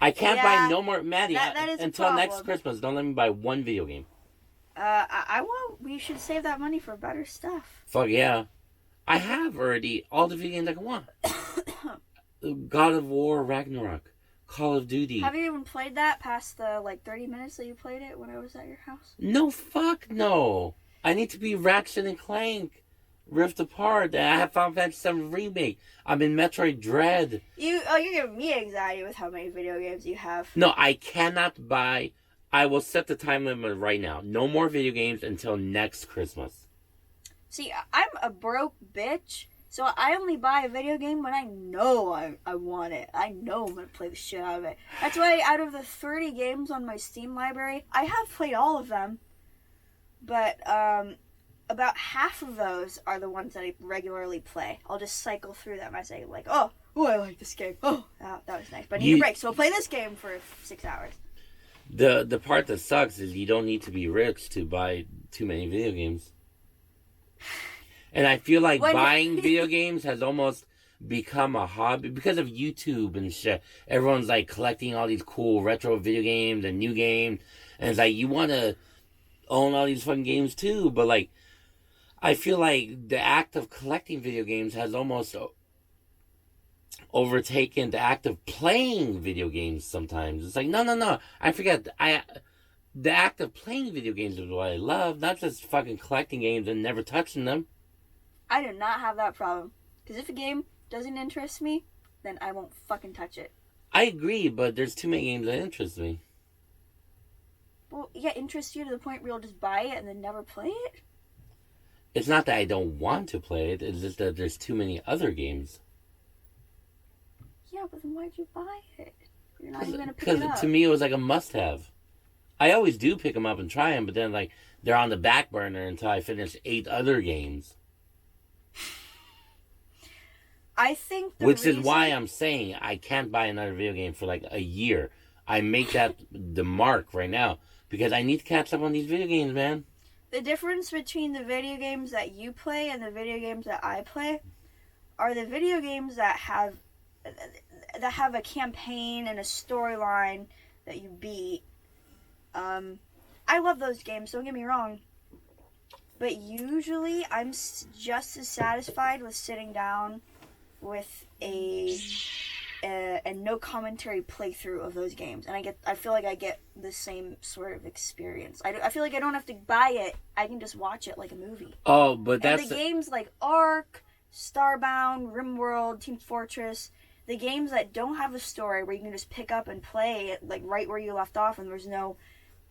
S1: I can't buy no more, Maddie,
S2: that is a
S1: until next
S2: problem.
S1: Christmas. Don't let me buy one video game.
S2: I want. We should save that money for better stuff.
S1: Fuck yeah. I have already all the video games I can want. God of War, Ragnarok, Call of Duty.
S2: Have you even played that past the 30 minutes that you played it when I was at your house?
S1: No, fuck no. I need to be Ratchet and Clank, Rift Apart. I have Final Fantasy VII Remake. I'm in Metroid Dread.
S2: You're giving me anxiety with how many video games you have.
S1: No, I cannot buy. I will set the time limit right now. No more video games until next Christmas.
S2: See, I'm a broke bitch, so I only buy a video game when I know I want it. I know I'm going to play the shit out of it. That's why out of the 30 games on my Steam library, I have played all of them. But about half of those are the ones that I regularly play. I'll just cycle through them. I say, like, oh, I like this game. Oh, that was nice. But I need a break, so I'll play this game for 6 hours.
S1: The part that sucks is you don't need to be rich to buy too many video games. And I feel like buying video games has almost become a hobby because of YouTube and shit. Everyone's like collecting all these cool retro video games and new games, and it's like you want to own all these fucking games too. But like, I feel like the act of collecting video games has almost overtaken the act of playing video games. Sometimes it's like no, I forget. The act of playing video games is what I love, not just fucking collecting games and never touching them.
S2: I do not have that problem. Because if a game doesn't interest me, then I won't fucking touch it.
S1: I agree, but there's too many games that interest me.
S2: Well, yeah, interest you to the point where you'll just buy it and then never play it?
S1: It's not that I don't want to play it, it's just that there's too many other games.
S2: Yeah, but then why'd you buy it? You're not even going to pick it up.
S1: Because to me it was like a must-have. I always do pick them up and try them, but then like they're on the back burner until I finish 8 other games.
S2: I think
S1: Which is why I'm saying I can't buy another video game for like a year. I make that the mark right now because I need to catch up on these video games, man.
S2: The difference between the video games that you play and the video games that I play are the video games that have a campaign and a storyline that you beat. I love those games, don't get me wrong. But usually I'm just as satisfied with sitting down with a no commentary playthrough of those games, and I feel like I get the same sort of experience. I feel like I don't have to buy it; I can just watch it like a movie.
S1: Oh, but that's
S2: and the games like Ark, Starbound, RimWorld, Team Fortress, the games that don't have a story where you can just pick up and play it like right where you left off, and there's no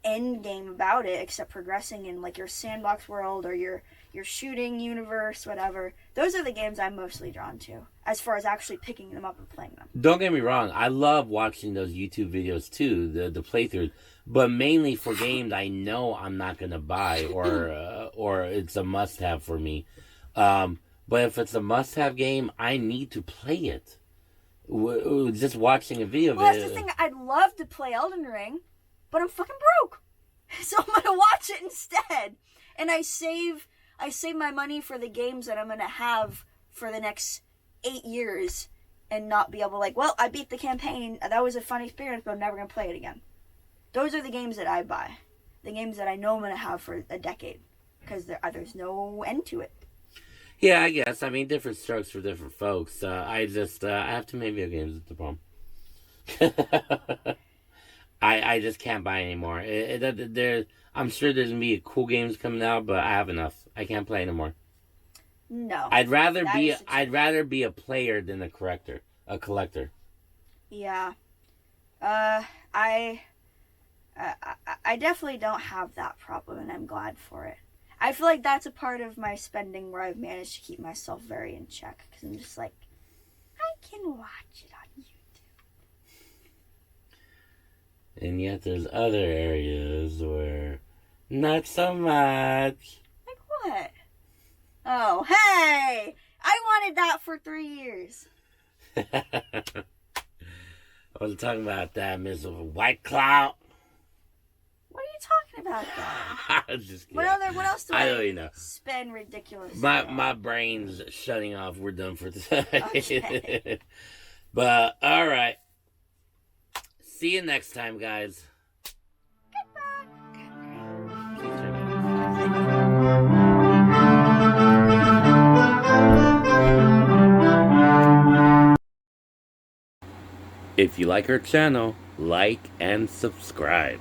S2: end game about it except progressing in like your sandbox world or your shooting universe, whatever. Those are the games I'm mostly drawn to as far as actually picking them up and playing them.
S1: Don't get me wrong, I love watching those YouTube videos too, the playthroughs, but mainly for games I know I'm not gonna buy or it's a must-have for me. But if it's a must-have game, I need to play it. Just watching a video.
S2: Well, that's the thing. I'd love to play Elden Ring, but I'm fucking broke, so I'm gonna watch it instead. And I save my money for the games that I'm gonna have for the next 8 years, and not be able to like, well, I beat the campaign. That was a fun experience, but I'm never gonna play it again. Those are the games that I buy, the games that I know I'm gonna have for a decade, because there's no end to it.
S1: Yeah, I guess. I mean, different strokes for different folks. I have too many video games at the problem. I just can't buy anymore. I'm sure there's gonna be cool games coming out, but I have enough. I can't play anymore.
S2: No.
S1: I'd rather be a player than a collector.
S2: Yeah. I definitely don't have that problem, and I'm glad for it. I feel like that's a part of my spending where I've managed to keep myself very in check, because I'm just like, I can watch it on YouTube.
S1: And yet there's other areas where not so much.
S2: Like what? Oh, hey! I wanted that for 3 years.
S1: I was talking about that, Miss White Cloud.
S2: What are you talking about, though?
S1: I was just kidding.
S2: What else do I
S1: don't even know.
S2: Spend ridiculous?
S1: My brain's shutting off. We're done for today.
S2: Okay.
S1: But, alright. See you next time, guys. If you like our channel, like and subscribe.